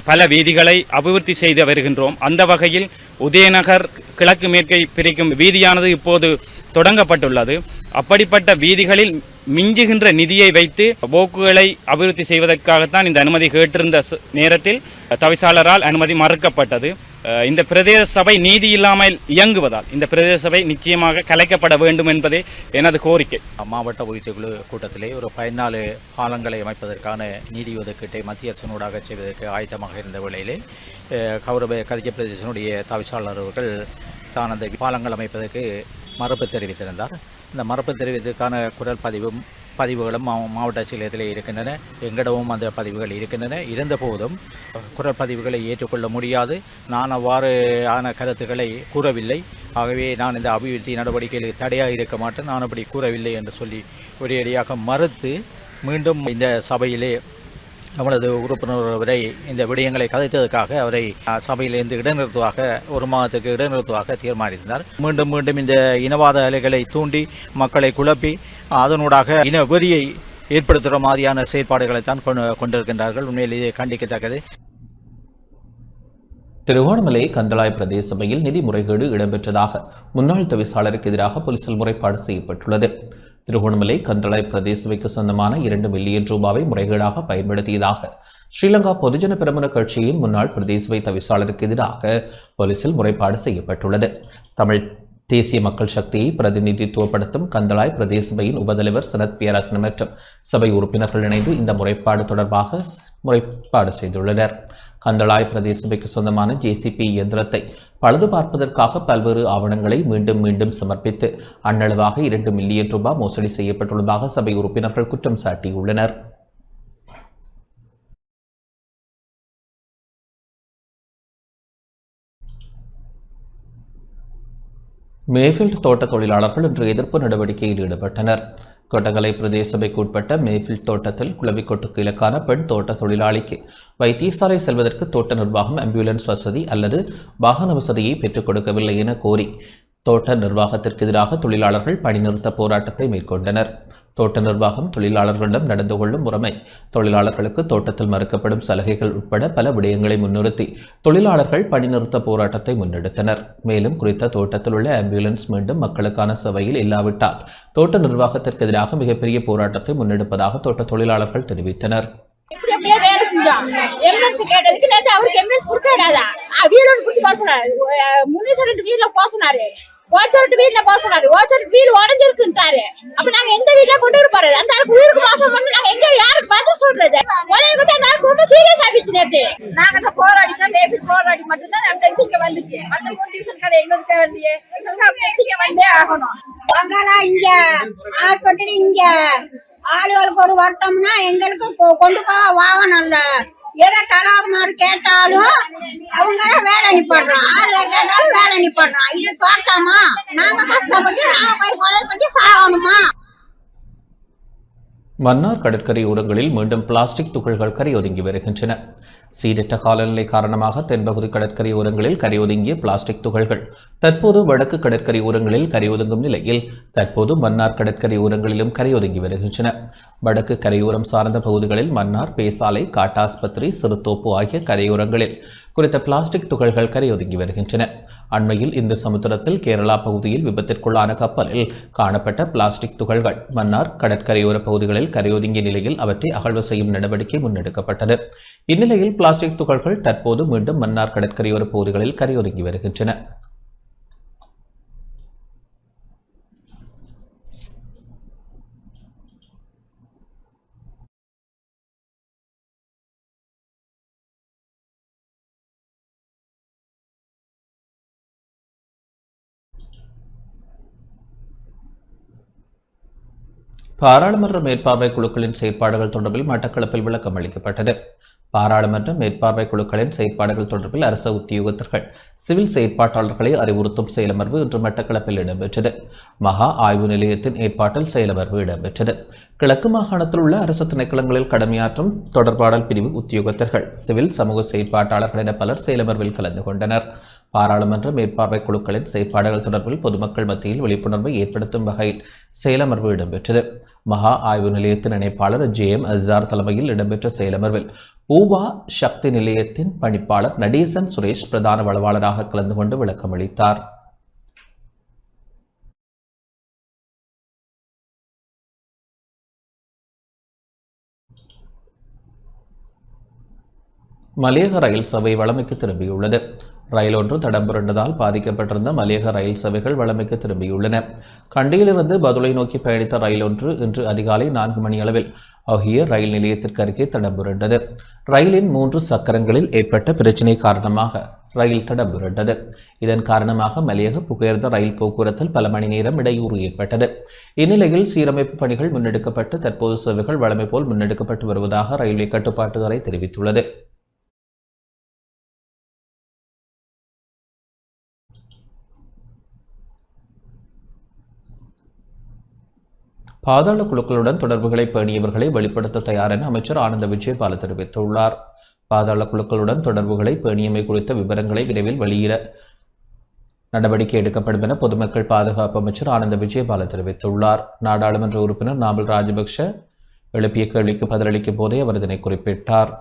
பல வீதிகளை அபிவிருத்தி செய்து வருகின்றோம். அந்த வகையில் உதயநகர் கிழக்கு மேற்கை பிரிக்கும் வீதியானது இப்போது தொடங்கப்பட்டுள்ளது. அப்படிப்பட்ட வீதிகளில் மிஞ்சுகின்ற நிதியை வைத்து போக்குகளை அபிவிருத்தி செய்வதற்காகத்தான் இந்த அனுமதி கேட்டிருந்த நேரத்தில் தவிசாளரால் அனுமதி மறுக்கப்பட்டது. இந்த பிரதேச சபை நீதி இல்லாமல் இயங்குவதால் இந்த பிரதேச சபை நிச்சயமாக கலைக்கப்பட வேண்டும் என்பதே எனது கோரிக்கை. மாவட்ட உயிர்க்குழு கூட்டத்திலே ஒரு 14 பாலங்களை அமைப்பதற்கான நிதி ஒதுக்கீட்டை மத்திய அரசினூடாக செய்வதற்கு ஆயத்தமாக இருந்த வேளையிலே கௌரவ கதிக்க பிரதேசனுடைய தவிசாளர் அவர்கள் தான் அந்த பாலங்கள் அமைப்பதற்கு மறுப்பு தெரிவித்திருந்தார். இந்த மறுப்பு தெரிவித்ததற்கான குரல் பதிவுகளும் மாவட்ட செயலகத்திலே இருக்கின்றன. எங்களிடமும் அந்த பதிவுகள் இருக்கின்றன. இருந்த போதும் குரல் பதிவுகளை ஏற்றுக்கொள்ள முடியாது. நான் அவ்வாறு ஆன கருத்துக்களை கூறவில்லை. ஆகவே நான் இந்த அபிவிருத்தி நடவடிக்கைகளுக்கு தடையாக இருக்க மாட்டேன், நான் அப்படி கூறவில்லை என்று சொல்லி ஒரேடியாக மறுத்து மீண்டும் இந்த சபையிலே நம்மளது உறுப்பினர் வரை இந்த விடயங்களை கதைத்ததற்காக அவரை சபையிலிருந்து இடைநிறுத்துவாக 1 மாதத்துக்கு இடைநிறுத்துவாக தீர்மானித்தார். மீண்டும் இந்த இனவாத அலைகளை தூண்டி மக்களை குழப்பி அதனூடாக இன வெறியை ஏற்படுத்துகிற மாதிரியான செயற்பாடுகளைத்தான் கொண்டிருக்கின்றார்கள். உண்மையில் இது கண்டிக்கத்தக்கது. திருகோணமலை கந்தளாய் பிரதேச சபையில் நிதி முறைகேடு இடம்பெற்றதாக முன்னாள் தவிசாளருக்கு எதிராக போலீசில் முறைப்பாடு செய்யப்பட்டுள்ளது. திருகோணமலை கந்தளாய் பிரதேச சபைக்கு சொந்தமான 2 மில்லியன் ரூபாவை முறைகேடாக பயன்படுத்தியதாக ஸ்ரீலங்கா பொதுஜன பெரமுன கட்சியின் முன்னாள் பிரதேச சபை தவிசாளருக்கு எதிராக போலீசில் முறைப்பாடு செய்யப்பட்டுள்ளது. தமிழ் தேசிய மக்கள் சக்தியை பிரதிநிதித்துவப்படுத்தும் கந்தளாய் பிரதேச சபையின் உபதலைவர் சனத் பியரத்ன மற்றும் சபை உறுப்பினர்கள் இணைந்து இந்த முறைப்பாடு தொடர்பாக முறைப்பாடு செய்துள்ளனர். கந்தளாய் பிரதேச சபைக்கு சொந்தமான ஜேசிபி இயந்திரத்தை பழுது பார்ப்பதற்காக பல்வேறு ஆவணங்களை மீண்டும் சமர்ப்பித்து அண்ணளவாக 2 மில்லியன் ரூபாய் மோசடி செய்யப்பட்டுள்ளதாக சபை உறுப்பினர்கள் குற்றம் சாட்டியுள்ளனர். மேஃபீல்ட் தோட்ட தொழிலாளர்கள் இன்று எதிர்ப்பு நடவடிக்கையில் ஈடுபட்டனர். கொட்டகலை பிரதேச சபைக்கு உட்பட்ட மேஃபீல்ட் தோட்டத்தில் குளவிக்கொட்டுக்கு இலக்கான பெண் தோட்ட தொழிலாளிக்கு வைத்தியசாலை செல்வதற்கு தோட்ட நிர்வாகம் ஆம்புலன்ஸ் வசதி அல்லது வாகன வசதியை பெற்றுக் கொடுக்கவில்லை என கோரி தோட்ட நிர்வாகத்திற்கு எதிராக தொழிலாளர்கள் பணிநிறுத்த போராட்டத்தை மேற்கொண்டனர். தோட்ட நிர்வாகம் தொழிலாளர்களிடம் நடந்து கொள்ளும் முறைமை, தொழிலாளர்களுக்கு தோட்டத்தில் மறுக்கப்படும் சலுகைகள் உட்பட பல விடயங்களை முன்னிறுத்தி தொழிலாளர்கள் பணி நிறுத்த போராட்டத்தை முன்னெடுத்தனர். மேலும் குறித்த தோட்டத்தில் உள்ள ஆம்புலன்ஸ் மீண்டும் மக்களுக்கான சேவையில் இல்லாவிட்டால் தோட்ட நிர்வாகத்திற்கு எதிராக மிகப்பெரிய போராட்டத்தை முன்னெடுப்பதாக தோட்ட தொழிலாளர்கள் தெரிவித்தனர். வேலை செஞ்சோம். எம்புலன்ஸ் கேட்டதுக்கு நேற்று அவருக்கு எம்புலன்ஸ் கொடுக்காதா வீலோடு பிடிச்சி போக சொன்னாரு. முன்னூறு வீல போக சொன்னாரு. ஓச்சோட்டு வீட்டுல போக சொன்னாரு. ஓச்சோட்டு வீடு உடஞ்சிருக்குன்ட்டாரு. அப்ப நாங்க எந்த வீட்டுல கொண்டு போறது? அந்த உயிருக்கு மோசம் பண்ணி நாங்க எங்க யாருக்கு பதில் சொல்றது? ரொம்ப சீரியஸ் ஆகிடுச்சு. நேற்று நாங்க போராடிதான் போராடி மட்டும்தான் ஆம்புலன்ஸ் இங்க வந்துச்சு. மத்த மோட்டிவேஷன் கதை எங்களுக்கு தேவையில்லையே. எங்களுக்கு ஆம்புலன்ஸ் இங்க வந்தே ஆகணும். இங்க ஆஸ்பத்திரி இங்க ஆளுகளுக்கு ஒரு வருத்தம்னா எங்களுக்கு கொண்டு போக வாகனம் இல்ல. எதை கலாகுமார் கேட்டாலும் அவங்க வேலை நிப்பாடுறோம். ஆளு கேட்டாலும் வேலை நிப்பாடுறோம். இது பார்க்காமா நாங்க கஷ்டப்பட்டு நாங்க போய் கொலை பண்ணி சாகணுமா? மன்னார் கடற்கரை ஓரங்களில் மீண்டும் பிளாஸ்டிக் துகள்கள் கரையொதுங்கி வருகின்றன. சீரற்ற காலநிலை காரணமாக தென்பகுதி கடற்கரை ஓரங்களில் கரையொதுங்கிய பிளாஸ்டிக் துகள்கள் தற்போது வடக்கு கடற்கரை ஓரங்களில் கரையொதுங்கும் நிலையில் தற்போது மன்னார் கடற்கரை ஓரங்களிலும் கரையொதுங்கி வருகின்றன. வடக்கு கரையோரம் சார்ந்த பகுதிகளில் மன்னார், பேசாலை, காட்டாஸ்பத்திரி, சிறுத்தோப்பு ஆகிய கரையோரங்களில் குறித்த பிளாஸ்டிக் துகள்கள் கரையொதுங்கி வருகின்றன. அண்மையில் இந்த சமுத்திரத்தில் கேரளா பகுதியில் விபத்திற்குள்ளான கப்பலில் காணப்பட்ட பிளாஸ்டிக் துகள்கள் மன்னார் கடற்கரையோர பகுதிகளில் கரையொதுங்கிய நிலையில் அவற்றை அகழ்வு செய்யும் நடவடிக்கை முன்னெடுக்கப்பட்டது. இந்நிலையில் பிளாஸ்டிக் துகள்கள் தற்போது மீண்டும் மன்னார் கடற்கரையோர பகுதிகளில் கரையொதுங்கி வருகின்றன. பாராளுமன்ற மேற்பார்வை குழுக்களின் செயற்பாடுகள் தொடர்பில் மட்டக்களப்பில் விளக்கம் அளிக்கப்பட்டது. பாராளுமன்ற மேற்பார்வை குழுக்களின் செயற்பாடுகள் தொடர்பில் அரசு உத்தியோகத்தர்கள், சிவில் செயற்பாட்டாளர்களை அறிவுறுத்தும் செயலமர்வு இன்று மட்டக்களப்பில் இடம்பெற்றது. மகா ஆய்வு நிலையத்தின் ஏற்பாட்டில் செயலமர்வு இடம்பெற்றது. கிழக்கு மாகாணத்தில் உள்ள அரசு திணைக்களங்களில் கடமையாற்றும் தொடர்பாடல் பிரிவு உத்தியோகத்தர்கள், சிவில் சமூக செயற்பாட்டாளர்கள் என பலர் செயலமர்வில் கலந்து கொண்டனர். பாராளுமன்ற மேற்பார்வை குழுக்களின் செயற்பாடுகள் தொடர்பில் பொதுமக்கள் மத்தியில் விழிப்புணர்வை ஏற்படுத்தும் வகையில் செயலமர்வு இடம்பெற்றது. மகா ஆய்வு நிலையத்தின் இணைப்பாளர் JM அசார் தலைமையில் இடம்பெற்ற செயலமர்வில் ஊவா சக்தி நிலையத்தின் பணிப்பாளர் நடேசன் சுரேஷ் பிரதான வளவாளராக கலந்து கொண்டு விளக்கம் அளித்தார். மலையக ரயில் சேவை வழமைக்கு திரும்பியுள்ளது. ரயில் ஒன்று தடம் புரண்டதால் பாதிக்கப்பட்டிருந்த மலையக ரயில் சேவைகள் வழமைக்கு திரும்பியுள்ளன. கண்டியிலிருந்து பதுளை நோக்கி பயணித்த ரயில் ஒன்று இன்று அதிகாலை 4 மணி அளவில் ஆகிய ரயில் நிலையத்திற்கு அருகே தடம் புரண்டது. ரயிலின் 3 சக்கரங்களில் ஏற்பட்ட பிரச்சினை காரணமாக ரயில் தடம் புரண்டது. இதன் காரணமாக மலையக புகையிரத ரயில் போக்குவரத்தில் பல மணி நேரம் இடையூறு ஏற்பட்டது. இந்நிலையில் சீரமைப்பு பணிகள் முன்னெடுக்கப்பட்டு தற்போது சேவைகள் வழமை போல் முன்னெடுக்கப்பட்டு வருவதாக ரயில்வே கட்டுப்பாட்டு அறை தெரிவித்துள்ளது. பாதாள குழுக்களுடன் தொடர்புகளை பேணியவர்களை வெளிப்படுத்த தயார் என அமைச்சர் ஆனந்த விஜயபால தெரிவித்துள்ளார். பாதாள குழுக்களுடன் தொடர்புகளை பேணியமை குறித்த விவரங்களை விரைவில் வெளியிட நடவடிக்கை எடுக்கப்படும் என பொதுமக்கள் பாதுகாப்பு அமைச்சர் ஆனந்த விஜயபால தெரிவித்துள்ளார். நாடாளுமன்ற உறுப்பினர் நாமல் ராஜபக்ஷ எழுப்பிய கேள்விக்கு பதிலளிக்கும் போதே அவர் இதனை குறிப்பிட்டார்.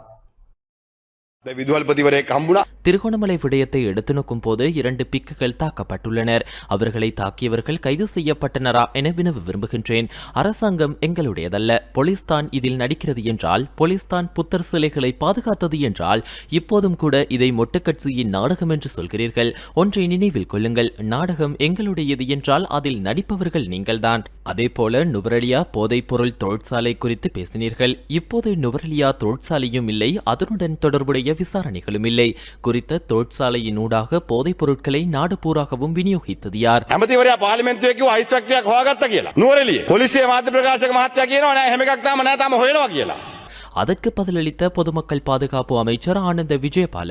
திருகோணமலை விடயத்தை எடுத்து நோக்கும் போது 2 பிக்குகள் தாக்கப்பட்டுள்ளனர். அவர்களை தாக்கியவர்கள் கைது செய்யப்பட்டனரா என வினவ விரும்புகின்றேன். அரசாங்கம் எங்களுடையதல்ல. போலீஸ் தான் இதில் நடிக்கிறது என்றால், போலீஸ் தான் புத்தர் சிலைகளை பாதுகாத்தது என்றால், இப்போதும் கூட இதை மொட்டுக்கட்சியின் நாடகம் என்று சொல்கிறீர்கள். ஒன்றை நினைவில் கொள்ளுங்கள், நாடகம் எங்களுடையது என்றால் அதில் நடிப்பவர்கள் நீங்கள்தான். அதேபோல நுவரெலியா போதைப் பொருள் தொழிற்சாலை குறித்து பேசினீர்கள். இப்போது நுவரெலியா தொழிற்சாலையும் இல்லை, அதனுடன் தொடர்புடைய விசாரணைகளும் இல்லை. குறித்த தொழிற்சாலையின் ஊடாக போதைப் பொருட்களை நாடு பூராகவும் விநியோகித்தது யார்? அதற்கு பதிலளித்த பொதுமக்கள் பாதுகாப்பு அமைச்சர் ஆனந்த விஜயபால,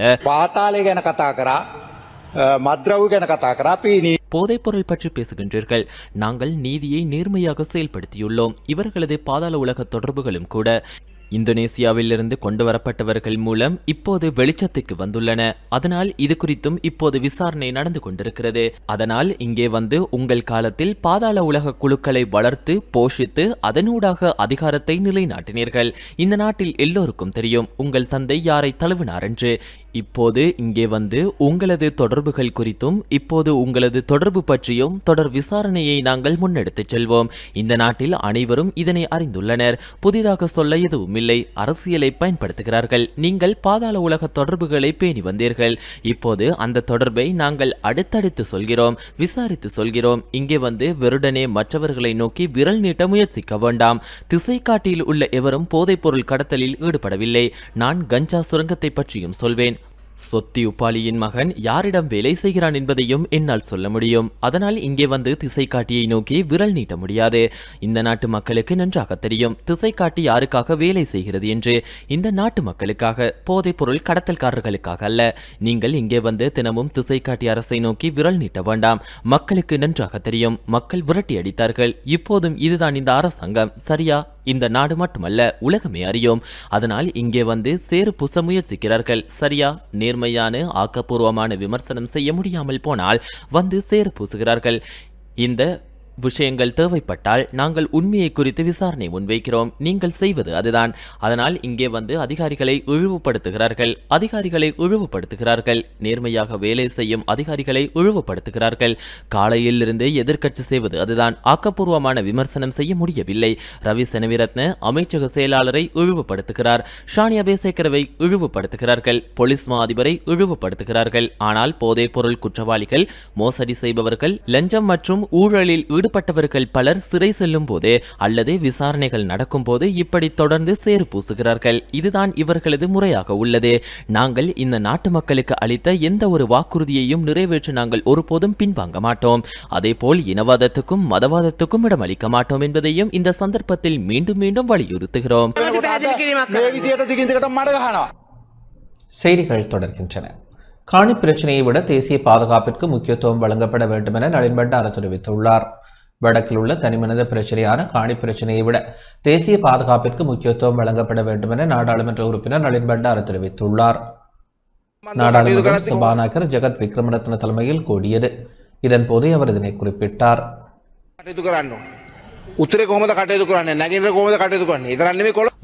போதைப் பொருள் பற்றி பேசுகின்றீர்கள். நாங்கள் நீதியை நேர்மையாக செயல்படுத்தியுள்ளோம். இவர்களது பாதாள உலக தொடர்புகளும் கூட இந்தோனேசியாவிலிருந்து கொண்டு வரப்பட்டவர்கள் மூலம் இப்போது வெளிச்சத்துக்கு வந்துள்ளன. அதனால் இது குறித்தும் இப்போது விசாரணை நடந்து கொண்டிருக்கிறது. அதனால் இங்கே வந்து உங்கள் காலத்தில் பாதாள உலக குழுக்களை வளர்த்து போஷித்து அதனூடாக அதிகாரத்தை நிலைநாட்டினீர்கள். இந்த நாட்டில் எல்லோருக்கும் தெரியும் உங்கள் தந்தை யாரை தழுவினார் என்று. இப்போது இங்கே வந்து உங்களது தொடர்புகள் குறித்தும் இப்போது உங்களது தொடர்பு பற்றியும் தொடர் விசாரணையை நாங்கள் முன்னெடுத்துச் செல்வோம். இந்த நாட்டில் அனைவரும் இதனை அறிந்துள்ளனர். புதிதாக சொல்ல எதுவும் இல்லை. அரசியலை பயன்படுத்துகிறார்கள். நீங்கள் பாதாள உலக தொடர்புகளை பேணி வந்தீர்கள். இப்போது அந்த தொடர்பை நாங்கள் அடுத்தடுத்து சொல்கிறோம், விசாரித்து சொல்கிறோம். இங்கே வந்து வெறுடனே மற்றவர்களை நோக்கி விரல் நீட்ட முயற்சிக்க வேண்டாம். திசைக்காட்டியில் உள்ள எவரும் போதைப்பொருள் கடத்தலில் ஈடுபடவில்லை. நான் கஞ்சா சுரங்கத்தை பற்றியும் சொல்வேன். சொத்தி உப்பாலியின் மகன் யாரிடம் வேலை செய்கிறான் என்பதையும் என்னால் சொல்ல முடியும். அதனால் இங்கே வந்து திசைக்காட்டியை நோக்கி விரல் நீட்ட முடியாது. இந்த நாட்டு மக்களுக்கு நன்றாக தெரியும் திசைக்காட்டி யாருக்காக வேலை செய்கிறது என்று. இந்த நாட்டு மக்களுக்காக, போதைப் பொருள் கடத்தல்காரர்களுக்காக அல்ல. நீங்கள் இங்கே வந்து தினமும் திசைக்காட்டி அரசை நோக்கி விரல் நீட்ட வேண்டாம். மக்களுக்கு நன்றாக தெரியும். மக்கள் விரட்டி அடித்தார்கள். இப்போதும் இதுதான் இந்த அரசாங்கம். சரியா? இந்த நாடு மட்டுமல்ல, உலகமே அறியும். அதனால் இங்கே வந்து சேறு பூச முயற்சிக்கிறார்கள். சரியா? நேர்மையான ஆக்கப்பூர்வமான விமர்சனம் செய்ய முடியாமல் போனால் வந்து சேறு பூசுகிறார்கள். இந்த விஷயங்கள் தேவைப்பட்டால் நாங்கள் உண்மையை குறித்து விசாரணை முன்வைக்கிறோம். நீங்கள் செய்வது அதுதான். அதனால் இங்கே வந்து அதிகாரிகளை இழிவுபடுத்துகிறார்கள். நேர்மையாக வேலை செய்யும் அதிகாரிகளை இழிவுபடுத்துகிறார்கள். காலையில் இருந்து எதிர்க்கட்சி செய்வது அதுதான். ஆக்கப்பூர்வமான விமர்சனம் செய்ய முடியவில்லை. ரவி செனவிரத்ன அமைச்சக செயலாளரை இழிவுபடுத்துகிறார். ஷானியா பேசேகரவை இழிவுபடுத்துகிறார்கள். போலீஸ் மா அதிபரை இழிவுபடுத்துகிறார்கள். ஆனால் போதைப் பொருள் குற்றவாளிகள், மோசடி செய்பவர்கள், லஞ்சம் மற்றும் ஊழலில் ஈடுபட்டவர்கள் பலர் சிறை செல்லும் போது அல்லது விசாரணைகள் நடக்கும் போது இப்படி தொடர்ந்து சேறு பூசுகிறார்கள். இதுதான் இவர்களது முறையாக உள்ளது. நாங்கள் இந்த நாட்டு மக்களுக்கு அளித்த எந்த ஒரு வாக்குறுதியையும் நிறைவேற்ற நாங்கள் ஒருபோதும் பின்வாங்க மாட்டோம். அதேபோல் இனவாதத்துக்கும் மதவாதத்துக்கும் இடமளிக்க மாட்டோம் என்பதையும் இந்த சந்தர்ப்பத்தில் மீண்டும் மீண்டும் வலியுறுத்துகிறோம். செய்திகள் தொடர்கின்றன. காணி பிரச்சனையை விட தேசிய பாதுகாப்பிற்கு முக்கியத்துவம் வழங்கப்பட வேண்டும் என நளின் பண்டார தெரிவித்துள்ளார். வடக்கில் உள்ள தனிமனித பிரச்சனையான காணி பிரச்சனையை விட தேசிய பாதுகாப்பிற்கு முக்கியத்துவம் வழங்கப்பட வேண்டும் என நாடாளுமன்ற உறுப்பினர் நளின் பண்டார தெரிவித்துள்ளார். நாடாளுமன்ற சபாநாயகர் ஜெகத் விக்ரமரத்ன தலைமையில் கூடியது. இதன்போது அவர் இதனை குறிப்பிட்டார்.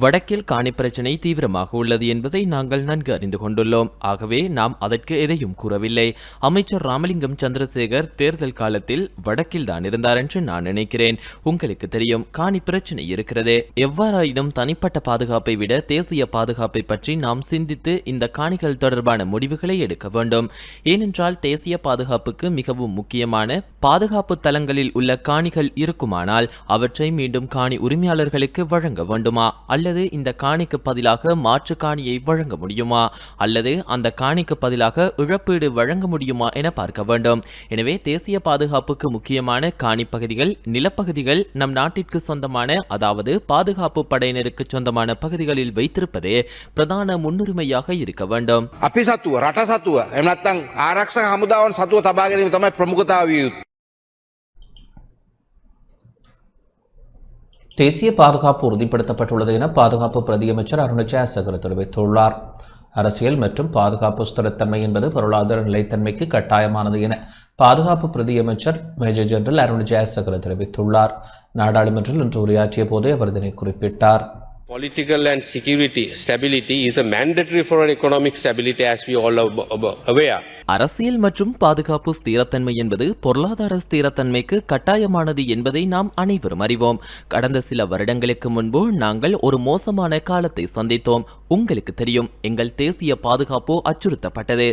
வடக்கில் காணி பிரச்சினை தீவிரமாக உள்ளது என்பதை நாங்கள் நன்கு அறிந்து கொண்டுள்ளோம். ஆகவே நாம் அதற்கு எதையும் கூறவில்லை. அமைச்சர் ராமலிங்கம் சந்திரசேகர் தேர்தல் காலத்தில் வடக்கில் தான் இருந்தார் என்று நான் நினைக்கிறேன். உங்களுக்கு தெரியும் காணி பிரச்சினை இருக்கிறது. எவ்வாறாயினும் தனிப்பட்ட பாதுகாப்பை விட தேசிய பாதுகாப்பை பற்றி நாம் சிந்தித்து இந்த காணிகள் தொடர்பான முடிவுகளை எடுக்க வேண்டும். ஏனென்றால் தேசிய பாதுகாப்புக்கு மிகவும் முக்கியமான பாதுகாப்பு தளங்களில் உள்ள காணிகள் இருக்குமானால் அவற்றை மீண்டும் காணி உரிமையாளர்களுக்கு வழங்க வேண்டுமா, அல்லது இந்த காணிக்கு பதிலாக மாற்று காணியை வழங்க முடியுமா, அல்லது அந்த காணிக்கு பதிலாக இழப்பீடு வழங்க முடியுமா என பார்க்க வேண்டும். எனவே தேசிய பாதுகாப்புக்கு முக்கியமான காணி பகுதிகள், நிலப்பகுதிகள் நம் நாட்டிற்கு சொந்தமான, அதாவது பாதுகாப்பு படையினருக்கு சொந்தமான பகுதிகளில் வைத்திருப்பதே பிரதான முன்னுரிமையாக இருக்க வேண்டும். தேசிய பாதுகாப்பு உறுதிப்படுத்தப்பட்டுள்ளது என பாதுகாப்பு பிரதியமைச்சர் அருண் ஜெயசேகர தெரிவித்துள்ளார். அரசியல் மற்றும் பாதுகாப்பு ஸ்திரத்தன்மை என்பது பொருளாதார நிலைத்தன்மைக்கு கட்டாயமானது என பாதுகாப்பு பிரதியமைச்சர் மேஜர் ஜெனரல் அருண் ஜெயசேகர தெரிவித்துள்ளார். நாடாளுமன்றில் இன்று உரையாற்றிய போதே அவர் இதனை குறிப்பிட்டார். Political and security stability is a mandatory for our economic stability, as we all are aware. அரசியல் மற்றும் பாதுகாப்பு ஸ்திரத்தன்மை என்பது பொருளாதார ஸ்திரத்தன்மைக்கு கட்டாயமானது என்பதை நாம் அனைவரும் அறிவோம். கடந்த சில வருடங்களுக்கு முன்பு நாங்கள் ஒரு மோசமான காலத்தை சந்தித்தோம். உங்களுக்கு தெரியும், எங்கள் தேசிய பாதுகாப்பு அச்சுறுத்தப்பட்டது.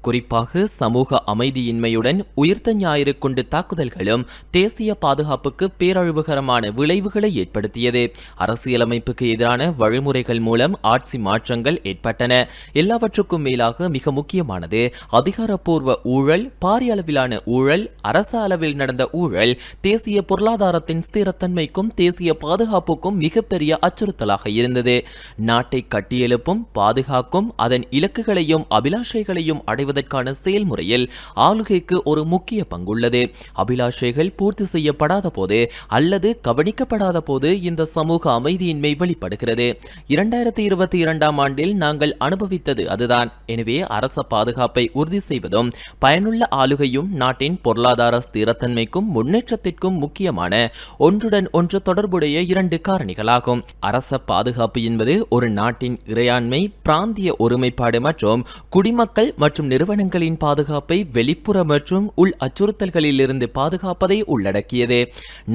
குறிப்பாக சமூக அமைதியின்மையுடன் உயிர்த்த ஞாயிறு கொண்டு தாக்குதல்களும் தேசிய பாதுகாப்புக்கு பேரழிவுகரமான விளைவுகளை ஏற்படுத்தியது. அரசியலமைப்புக்கு எதிரான வழிமுறைகள் மூலம் ஆட்சி மாற்றங்கள் ஏற்பட்டன. எல்லாவற்றுக்கும் மேலாக மிக முக்கியமானது அதிகாரப்பூர்வ ஊழல், பாரிய அளவிலான ஊழல், அரச அளவில் நடந்த ஊழல் தேசிய பொருளாதாரத்தின் ஸ்திரத்தன்மைக்கும் தேசிய பாதுகாப்புக்கும் மிகப்பெரிய அச்சுறுத்தலாக இருந்தது. நாட்டை கட்டியெழுப்பும், பாதுகாக்கும், அதன் இலக்குகளையும் அபிலாஷைகளையும் அடைவதற்கு செய்வதற்கான செயல்முறையில் ஆளுகைக்கு ஒரு முக்கிய பங்குள்ளது. அபிலாஷைகள் பூர்த்தி செய்யப்படாத போது அல்லது கவனிக்கப்படாத போது இந்த சமூக அமைதியின்மை வெளிப்படுகிறது. 2022ஆம் ஆண்டில் நாங்கள் அனுபவித்தது அதுதான். எனவே அரச பாதுகாப்பை உறுதி செய்வதும் பயனுள்ள ஆளுகையும் நாட்டின் பொருளாதார ஸ்திரத்தன்மைக்கும் முன்னேற்றத்திற்கும் முக்கியமான ஒன்றுடன் ஒன்று தொடர்புடைய 2 காரணிகளாகும். அரச பாதுகாப்பு என்பது ஒரு நாட்டின் இறையாண்மை, பிராந்திய ஒருமைப்பாடு மற்றும் குடிமக்கள் மற்றும் நிறுவனங்களின் பாதுகாப்பை வெளிப்புற மற்றும் உள் அச்சுறுத்தல்களிலிருந்து பாதுகாப்பதை உள்ளடக்கியது.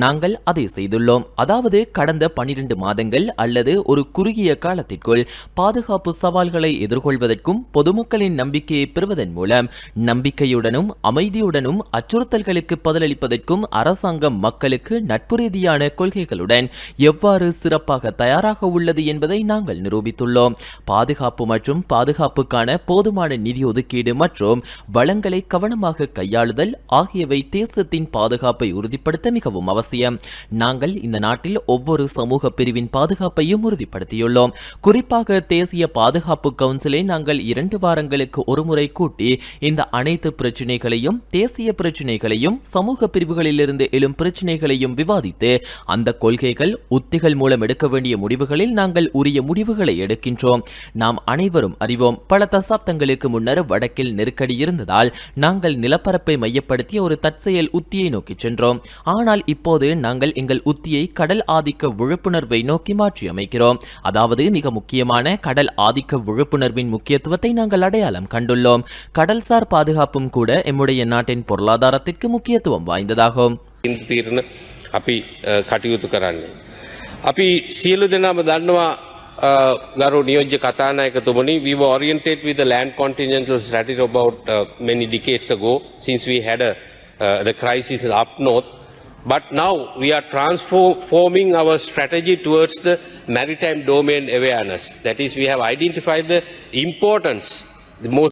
நாங்கள் அதை செய்துள்ளோம். அதாவது கடந்த 12 மாதங்கள் அல்லது ஒரு குறுகிய காலத்திற்குள் பாதுகாப்பு சவால்களை எதிர்கொள்வதற்கும் பொதுமக்களின் நம்பிக்கையை பெறுவதன் மூலம் நம்பிக்கையுடனும் அமைதியுடனும் அச்சுறுத்தல்களுக்கு பதிலளிப்பதற்கும் அரசாங்கம் மக்களுக்கு நட்பு ரீதியான கொள்கைகளுடன் எவ்வாறு சிறப்பாக தயாராக உள்ளது என்பதை நாங்கள் நிரூபித்துள்ளோம். பாதுகாப்பு மற்றும் பாதுகாப்புக்கான போதுமான நிதி ஒதுக்கீடு மற்றும் வளங்களை கவனமாக கையாளுதல் ஆகியவை தேசத்தின் பாதுகாப்பை உறுதிப்படுத்த மிகவும் அவசியம். நாங்கள் இந்த நாட்டில் ஒவ்வொரு சமூக பிரிவின் பாதுகாப்பையும் உறுதிப்படுத்தியுள்ளோம். குறிப்பாக தேசிய பாதுகாப்பு கவுன்சிலை நாங்கள் 2 வாரங்களுக்கு ஒருமுறை கூட்டி இந்த அனைத்து பிரச்சினைகளையும், தேசிய பிரச்சினைகளையும், சமூக பிரிவுகளிலிருந்து எழும் பிரச்சினைகளையும் விவாதித்து அந்த கொள்கைகள், உத்திகள் மூலம் எடுக்க வேண்டிய முடிவுகளில் நாங்கள் உரிய முடிவுகளை எடுக்கின்றோம். நாம் அனைவரும் அறிவோம், பல தசாப்தங்களுக்கு முன்னர் வடக்கில் நெருக்கடி இருந்ததால் நாங்கள் நிலப்பரப்பை மையப்படுத்திய ஒரு தற்செயல் உத்தியை நோக்கி சென்றோம். ஆனால் இப்போது நாங்கள் எங்கள் உத்தியை கடல் ஆதிக்க விழிப்புணர்வை நோக்கி மாற்றி அமைக்கிறோம். அதாவது மிக முக்கியமான கடல் ஆதிக்க விழிப்புணர்வின் முக்கியத்துவத்தை நாங்கள் அடையாளம் கண்டுள்ளோம். கடல்சார் பாதுகாப்பும் கூட எம்முடைய நாட்டின் பொருளாதாரத்திற்கு முக்கியத்துவம் வாய்ந்ததாகும். අපි කටයුතු කරන්නේ. අපි සියලු දෙනාම දන්නවා ගරු නියෝජ්‍ය කතානායකතුමනි, we were oriented with the land continental strategy about many decades ago since we had the crisis up north. But now we are transforming our strategy towards the maritime domain awareness. That is, we have identified the importance, the most.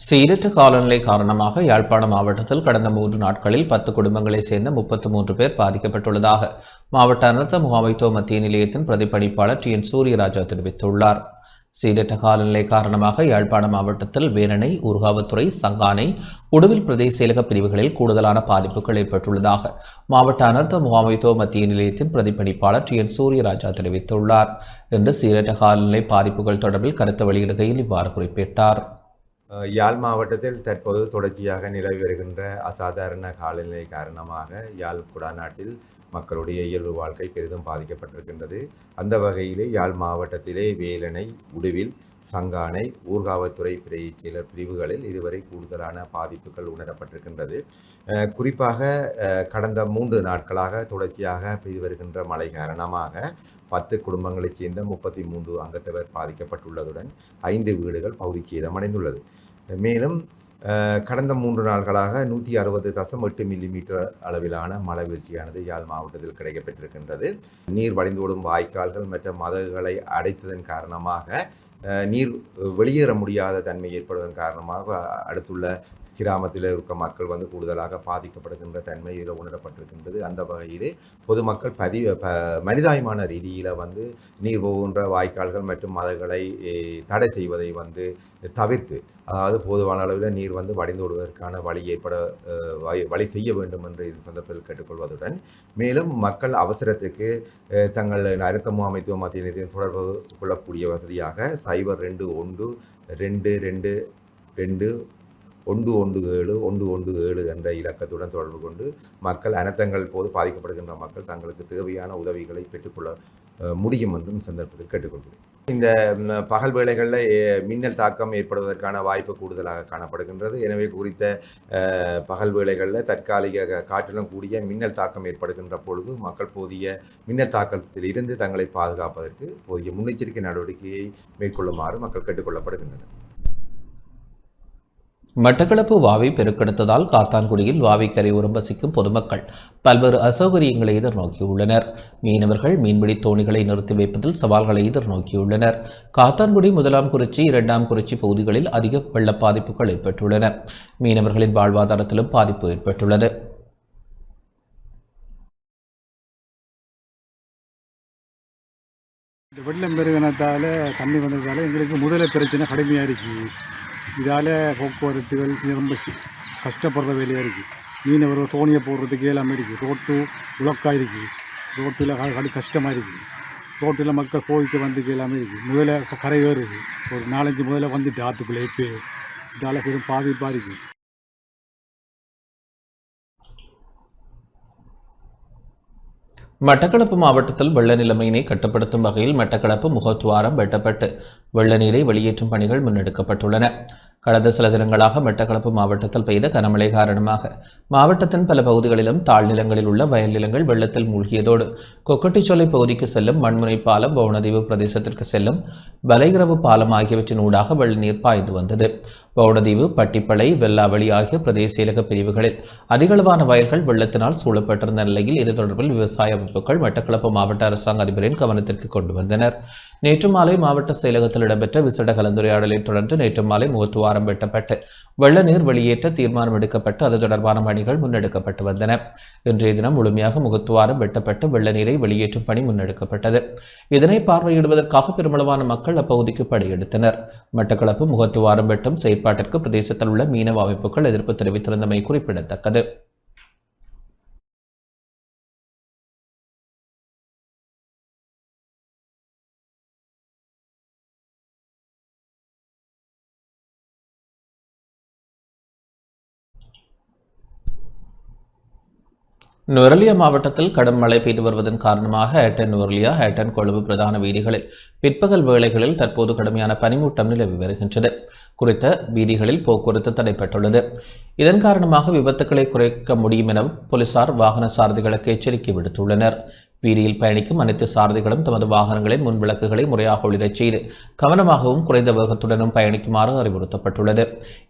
சீரற்ற காலநிலை காரணமாக யாழ்ப்பாண மாவட்டத்தில் கடந்த 3 நாட்களில் 10 குடும்பங்களைச் சேர்ந்த 33 பேர் பாதிக்கப்பட்டுள்ளதாக மாவட்ட அனர்த்த முகாமைத்துவ மத்திய நிலையத்தின் பிரதிபலிப்பாளர் TN சூரியராஜா தெரிவித்துள்ளார். சீரற்ற காலநிலை காரணமாக யாழ்ப்பாண மாவட்டத்தில் வேலணை, ஊர்காவத்துறை, சங்கானை, உடுவில் பிரதேச செயலக பிரிவுகளில் கூடுதலான பாதிப்புகள் ஏற்பட்டுள்ளதாக மாவட்ட அனர்த்த முகாமைத்துவ மத்திய நிலையத்தின் பிரதிபலிப்பாளர் TN சூரியராஜா தெரிவித்துள்ளார். இன்று சீரற்ற காலநிலை பாதிப்புகள் தொடர்பில் கருத்து வெளியிடுகையில் இவ்வாறு குறிப்பிட்டார். யாழ் மாவட்டத்தில் தற்போது தொடர்ச்சியாக நிலவி வருகின்ற அசாதாரண காலநிலை காரணமாக யாழ் குடாநாட்டில் மக்களுடைய இயல்பு வாழ்க்கை பெரிதும் பாதிக்கப்பட்டிருக்கின்றது. அந்த வகையிலே யாழ் மாவட்டத்திலே வேலணை, உடுவில், சங்கானை, ஊர்காவத்துறை செயலர் பிரிவுகளில் இதுவரை கூடுதலான பாதிப்புகள் உணரப்பட்டிருக்கின்றது. குறிப்பாக கடந்த 3 நாட்களாக தொடர்ச்சியாக பெய்து வருகின்ற மழை காரணமாக 10 குடும்பங்களைச் சேர்ந்த 33 அங்கத்தவர் பாதிக்கப்பட்டுள்ளதுடன் 5 வீடுகள் பகுதி சேதமடைந்துள்ளது. மேலும் கடந்த 3 நாட்களாக 160.8 மில்லிமீட்டர் அளவிலான மழை வீழ்ச்சியானது யாழ் மாவட்டத்தில் கிடைக்கப்பெற்றிருக்கின்றது. நீர் வடிந்தோடும் வாய்க்கால்கள் மற்றும் மதகுகளை அடைத்ததன் காரணமாக நீர் வெளியேற முடியாத தன்மை ஏற்படுவதன் காரணமாக அடுத்துள்ள கிராமத்தில் இருக்க மக்கள் கூடுதலாக பாதிக்கப்படுகின்ற தன்மை இதில் உணரப்பட்டிருக்கின்றது. அந்த வகையிலே பொதுமக்கள் மனிதாயமான ரீதியில் நீர் போகின்ற வாய்க்கால்கள் மற்றும் மதங்களை தடை செய்வதை தவிர்த்து, அதாவது போதுமான அளவில் நீர் வடிந்தோடுவதற்கான வழி செய்ய வேண்டும் என்று இது சந்தர்ப்பத்தில் கேட்டுக்கொள்வதுடன், மேலும் மக்கள் அவசரத்துக்கு தங்கள் அனர்த்த முகாமைத்துவ மத்திய நிலையத்தில் தொடர்பு கொள்ளக்கூடிய வசதியாக 021222117 என்ற இலக்கத்துடன் தொடர்பு கொண்டு மக்கள் அனர்த்தங்கள் போது பாதிக்கப்படுகின்ற மக்கள் தங்களுக்கு தேவையான உதவிகளை பெற்றுக்கொள்ள முடியும் என்றும் சந்தர்ப்பத்தில் கேட்டுக்கொள்கிறேன். இந்த பகல் வேளைகளில் மின்னல் தாக்கம் ஏற்படுவதற்கான வாய்ப்பு கூடுதலாக காணப்படுகின்றது. எனவே குறித்த பகல் வேளைகளில் தற்காலிக காற்றிலும் கூடிய மின்னல் தாக்கம் ஏற்படுகின்ற பொழுது மக்கள் போதிய மின்னல் தாக்கத்தில் இருந்து தங்களை பாதுகாப்பதற்கு போதிய முன்னெச்சரிக்கை நடவடிக்கையை மேற்கொள்ளுமாறு மக்கள் கேட்டுக்கொள்ளப்படுகின்றனர். மட்டக்களப்பு வாவி பெருக்கெடுத்ததால் காத்தான்குடியில் வாவி கரையோரம் வசிக்கும் பொதுமக்கள் பல்வேறு அசௌகரியங்களை எதிர்நோக்கியுள்ளனர். மீனவர்கள் மீன்பிடி தோணிகளை நிறுத்தி வைப்பதில் சவால்களை எதிர்நோக்கியுள்ளனர். காத்தான்குடி 1ஆம் குறிச்சி 2ஆம் குறிச்சி பகுதிகளில் அதிக வெள்ள பாதிப்புகள் ஏற்பட்டுள்ளன. மீனவர்களின் வாழ்வாதாரத்திலும் பாதிப்பு ஏற்பட்டுள்ளது. வெள்ளம் பெருகினத்தால் தண்ணி வந்ததால் எங்களுக்கு முதல பிரச்சனை கடுமையாக இருக்குது. இதால் போக்குவரத்துகள் ரொம்ப கஷ்டப்படுற வேலையாக இருக்குது. மீனவர் சோனியை போடுறதுக்கு எல்லாமே இருக்குது. ரோட்டு உலக்காக இருக்குது. ரோட்டில் கடு கஷ்டமாக இருக்குது. ரோட்டில் மக்கள் போய்க்கு வந்துக்கு எல்லாமே இருக்குது. முதல்ல கரை ஏறுது. ஒரு 4-5 முதல்ல வந்துட்டு ஆற்றுக்குள்ளே இப்போ இதால் பெரும் பாதிப்பாக இருக்குது. மட்டக்களப்பு மாவட்டத்தில் வெள்ள நிலைமையினை கட்டுப்படுத்தும் வகையில் மட்டக்களப்பு முகத்துவாரம் வெட்டப்பட்டு வெள்ள நீரை வெளியேற்றும் பணிகள் முன்னெடுக்கப்பட்டுள்ளன. கடந்த சில தினங்களாக மட்டக்களப்பு மாவட்டத்தில் பெய்த கனமழை காரணமாக மாவட்டத்தின் பல பகுதிகளிலும் தாழ்நிலங்களில் உள்ள வயல் நிலங்கள் வெள்ளத்தில் மூழ்கியதோடு கொக்கட்டிச்சோலை பகுதிக்கு செல்லும் மண்முனை பாலம், வவுணதீவு பிரதேசத்திற்கு செல்லும் வலைகிரவு பாலம் ஆகியவற்றின் ஊடாக வெள்ள நீர் பாய்ந்து வந்தது. வவுணதீவு, பட்டிப்பளை, வெல்லாவளி ஆகிய பிரதேச செயலக பிரிவுகளில் அதிகளவான வயல்கள் வெள்ளத்தினால் சூழப்பட்டிருந்த நிலையில் இது தொடர்பில் விவசாய அமைப்புகள் மட்டக்களப்பு மாவட்ட அரசாங்க அதிபரின் கவனத்திற்கு கொண்டு வந்தனர். நேற்று மாலை மாவட்ட செயலகத்தில் இடம்பெற்ற விசேட கலந்துரையாடலை தொடர்ந்து நேற்று மாலை முகத்துவாரம் வெட்டப்பட்டு வெள்ள நீர் வெளியேற்ற தீர்மானம் எடுக்கப்பட்டு அது தொடர்பான பணிகள் முன்னெடுக்கப்பட்டு வந்தன. இன்றைய தினம் முழுமையாக முகத்துவாரம் வெட்டப்பட்டு வெள்ள நீரை வெளியேற்றும் பணி முன்னெடுக்கப்பட்டது. இதனை பார்வையிடுவதற்காக பெருமளவான மக்கள் அப்பகுதிக்கு படையெடுத்தனர். மட்டக்களப்பு முகத்துவாரம் வெட்டும் செயற்பாட்டிற்கு பிரதேசத்தில் உள்ள மீனவ அமைப்புகள் எதிர்ப்பு தெரிவித்திருந்தமை குறிப்பிடத்தக்கது. நுவரெலியா மாவட்டத்தில் கடும் மழை பெய்து வருவதன் காரணமாக ஹேட்டன் நுவரெலியா, ஹேட்டன் கொழும்பு பிரதான வீதிகளில் பிற்பகல் வேளைகளில் தற்போது கடுமையான பனிமூட்டம் நிலவி வருகின்றது. குறித்த வீதிகளில் போக்குவரத்து தடைப்பட்டுள்ளது. இதன் காரணமாக விபத்துக்களை குறைக்க முடியும் என போலீசார் வாகன சாரதிகளுக்கு எச்சரிக்கை விடுத்துள்ளனர். வீதியில் பயணிக்கும் அனைத்து சாரதிகளும் தமது வாகனங்களின் முன் விளக்குகளை முறையாக ஒளிரச் செய்து கவனமாகவும் குறைந்த வேகத்துடனும் பயணிக்குமாறு அறிவுறுத்தப்பட்டுள்ளது.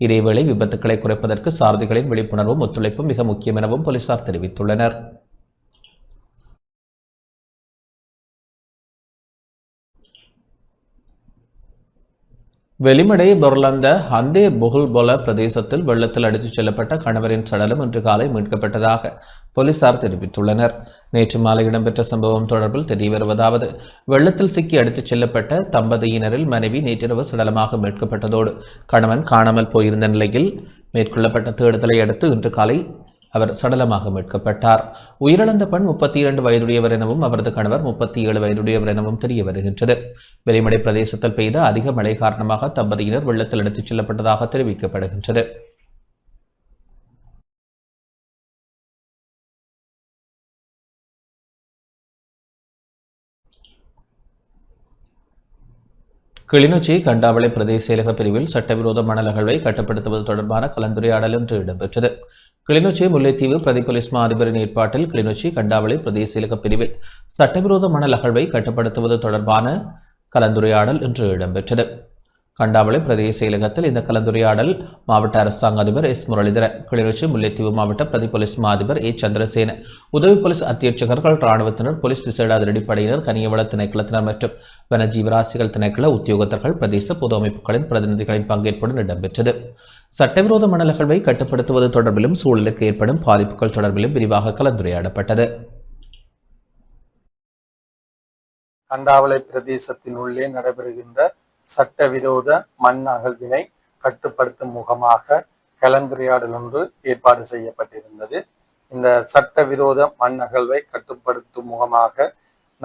இதேவேளை விபத்துக்களை குறைப்பதற்கு சாரதிகளின் விழிப்புணர்வும் ஒத்துழைப்பும் மிக முக்கியம் எனவும் போலீசார் தெரிவித்துள்ளனர். வெளிமடை பொருளந்த ஹந்தே புகுல்பொல பிரதேசத்தில் வெள்ளத்தில் அடித்துச் செல்லப்பட்ட கணவரின் சடலம் இன்று காலை மீட்கப்பட்டதாக போலீசார் தெரிவித்துள்ளனர். நேற்று மாலை இடம்பெற்ற சம்பவம் தொடர்பில் தெரியவருவதாவது, வெள்ளத்தில் சிக்கி அடித்துச் செல்லப்பட்ட தம்பதியினரில் மனைவி நேற்றிரவு சடலமாக மீட்கப்பட்டதோடு கணவன் காணாமல் போயிருந்த நிலையில் மேற்கொள்ளப்பட்ட தேடுதலை அடுத்து இன்று காலை அவர் சடலமாக மீட்கப்பட்டார். உயிரிழந்த பெண் 32 வயதுடையவர் எனவும் அவரது கணவர் 37 வயதுடையவர் எனவும் தெரிய வருகின்றது. வெளிமடை பிரதேசத்தில் பெய்த அதிக மழை காரணமாக தம்பதியினர் வெள்ளத்தில் எடுத்துச் செல்லப்பட்டதாக தெரிவிக்கப்படுகின்றது. கிளிநொச்சி கண்டாவளை பிரதேச செயலக பிரிவில் சட்டவிரோத மணல் அகழ்வை கட்டுப்படுத்துவது தொடர்பான கலந்துரையாடல் இன்று இடம்பெற்றது. கிளிநொச்சி முல்லைத்தீவு பிரதி போலீஸ் மா அதிபரின் ஏற்பாட்டில் கிளிநொச்சி கண்டாவளை பிரதேச செயலக பிரிவில் சட்டவிரோத மணல் அகழ்வை கட்டுப்படுத்துவது தொடர்பான கலந்துரையாடல் இன்று இடம்பெற்றது. கண்டாவளை பிரதேச செயலகத்தில் இந்த கலந்துரையாடல் மாவட்ட அரசாங்க அதிபர் எஸ் முரளிதரன், கிளிநொச்சி முல்லைத்தீவு மாவட்ட பிரதி போலீஸ் மா அதிபர் ஏ சந்திரசேன, உதவி போலீஸ் அத்தியட்சகர்கள், இராணுவத்தினர், போலீஸ் விசேட அதிரடிப்படையினர், கனியவள திணைக்களத்தினர் மற்றும் வனஜீவராசிகள் திணைக்கள உத்தியோகத்தர்கள், பிரதேச பொது அமைப்புகளின் பிரதிநிதிகளின் பங்கேற்புடன் இடம்பெற்றது. சட்டவிரோத மணல் அகழ்வை கட்டுப்படுத்துவது தொடர்பிலும் சூழலுக்கு ஏற்படும் பாதிப்புகள் தொடர்பிலும் விரிவாக கலந்துரையாடப்பட்டது. கண்டாவளை பிரதேசத்தின் உள்ளே நடைபெறுகின்ற சட்டவிரோத மண் அகழ்வினை கட்டுப்படுத்தும் முகமாக கலந்துரையாடல் ஒன்று ஏற்பாடு செய்யப்பட்டிருந்தது. இந்த சட்டவிரோத மண் அகழ்வை கட்டுப்படுத்தும் முகமாக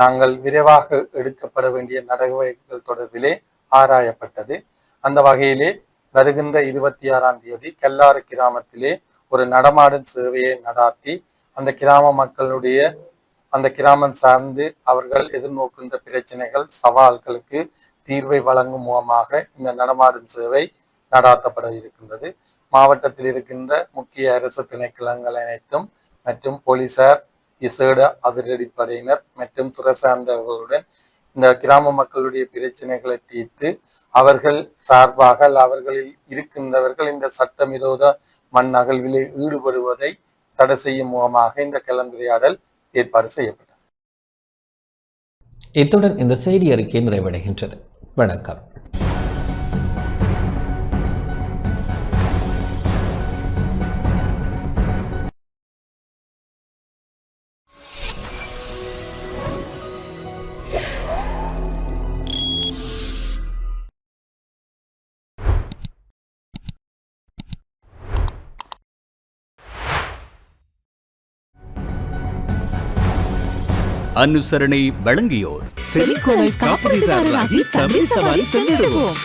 நாங்கள் விரைவாக எடுக்கப்பட வேண்டிய நடவடிக்கைகள் தொடர்பிலே ஆராயப்பட்டது. அந்த வகையிலே வருகின்ற 26ஆம் தேதி கல்லாறு கிராமத்திலே ஒரு நடமாடும் சேவையை நடாத்தி அந்த கிராம மக்களுடைய அந்த கிராமம் சார்ந்து அவர்கள் எதிர்நோக்கின்ற பிரச்சனைகள், சவால்களுக்கு தீர்வை வழங்கும் முகமாக இந்த நடமாடும் சேவை நடாத்தப்பட இருக்கின்றது. மாவட்டத்தில் இருக்கின்ற முக்கிய அரசு திணைக்களங்கள் அனைத்தும் மற்றும் போலீசார், விசேட அதிரடிப்படையினர் மற்றும் துறை சார்ந்தவர்களுடன் இந்த கிராம மக்களுடைய பிரச்சனைகளை தீர்த்து அவர்கள் சார்பாக அவர்களில் இருக்கின்றவர்கள் இந்த சட்டவிரோத மண் அகழ்விலே ஈடுபடுவதை தடை செய்யும் முகமாக இந்த கலந்துரையாடல் ஏற்பாடு செய்யப்பட்டது. இத்துடன் இந்த செய்தி அறிக்கை நிறைவடைகின்றது. வணக்கம். அனுசரணை வழங்கியோர் செலிகோ லைஃப் காப்பீட்டுதாரராகி ஃபேமிலி சவாரி சென்றிடுவோம்.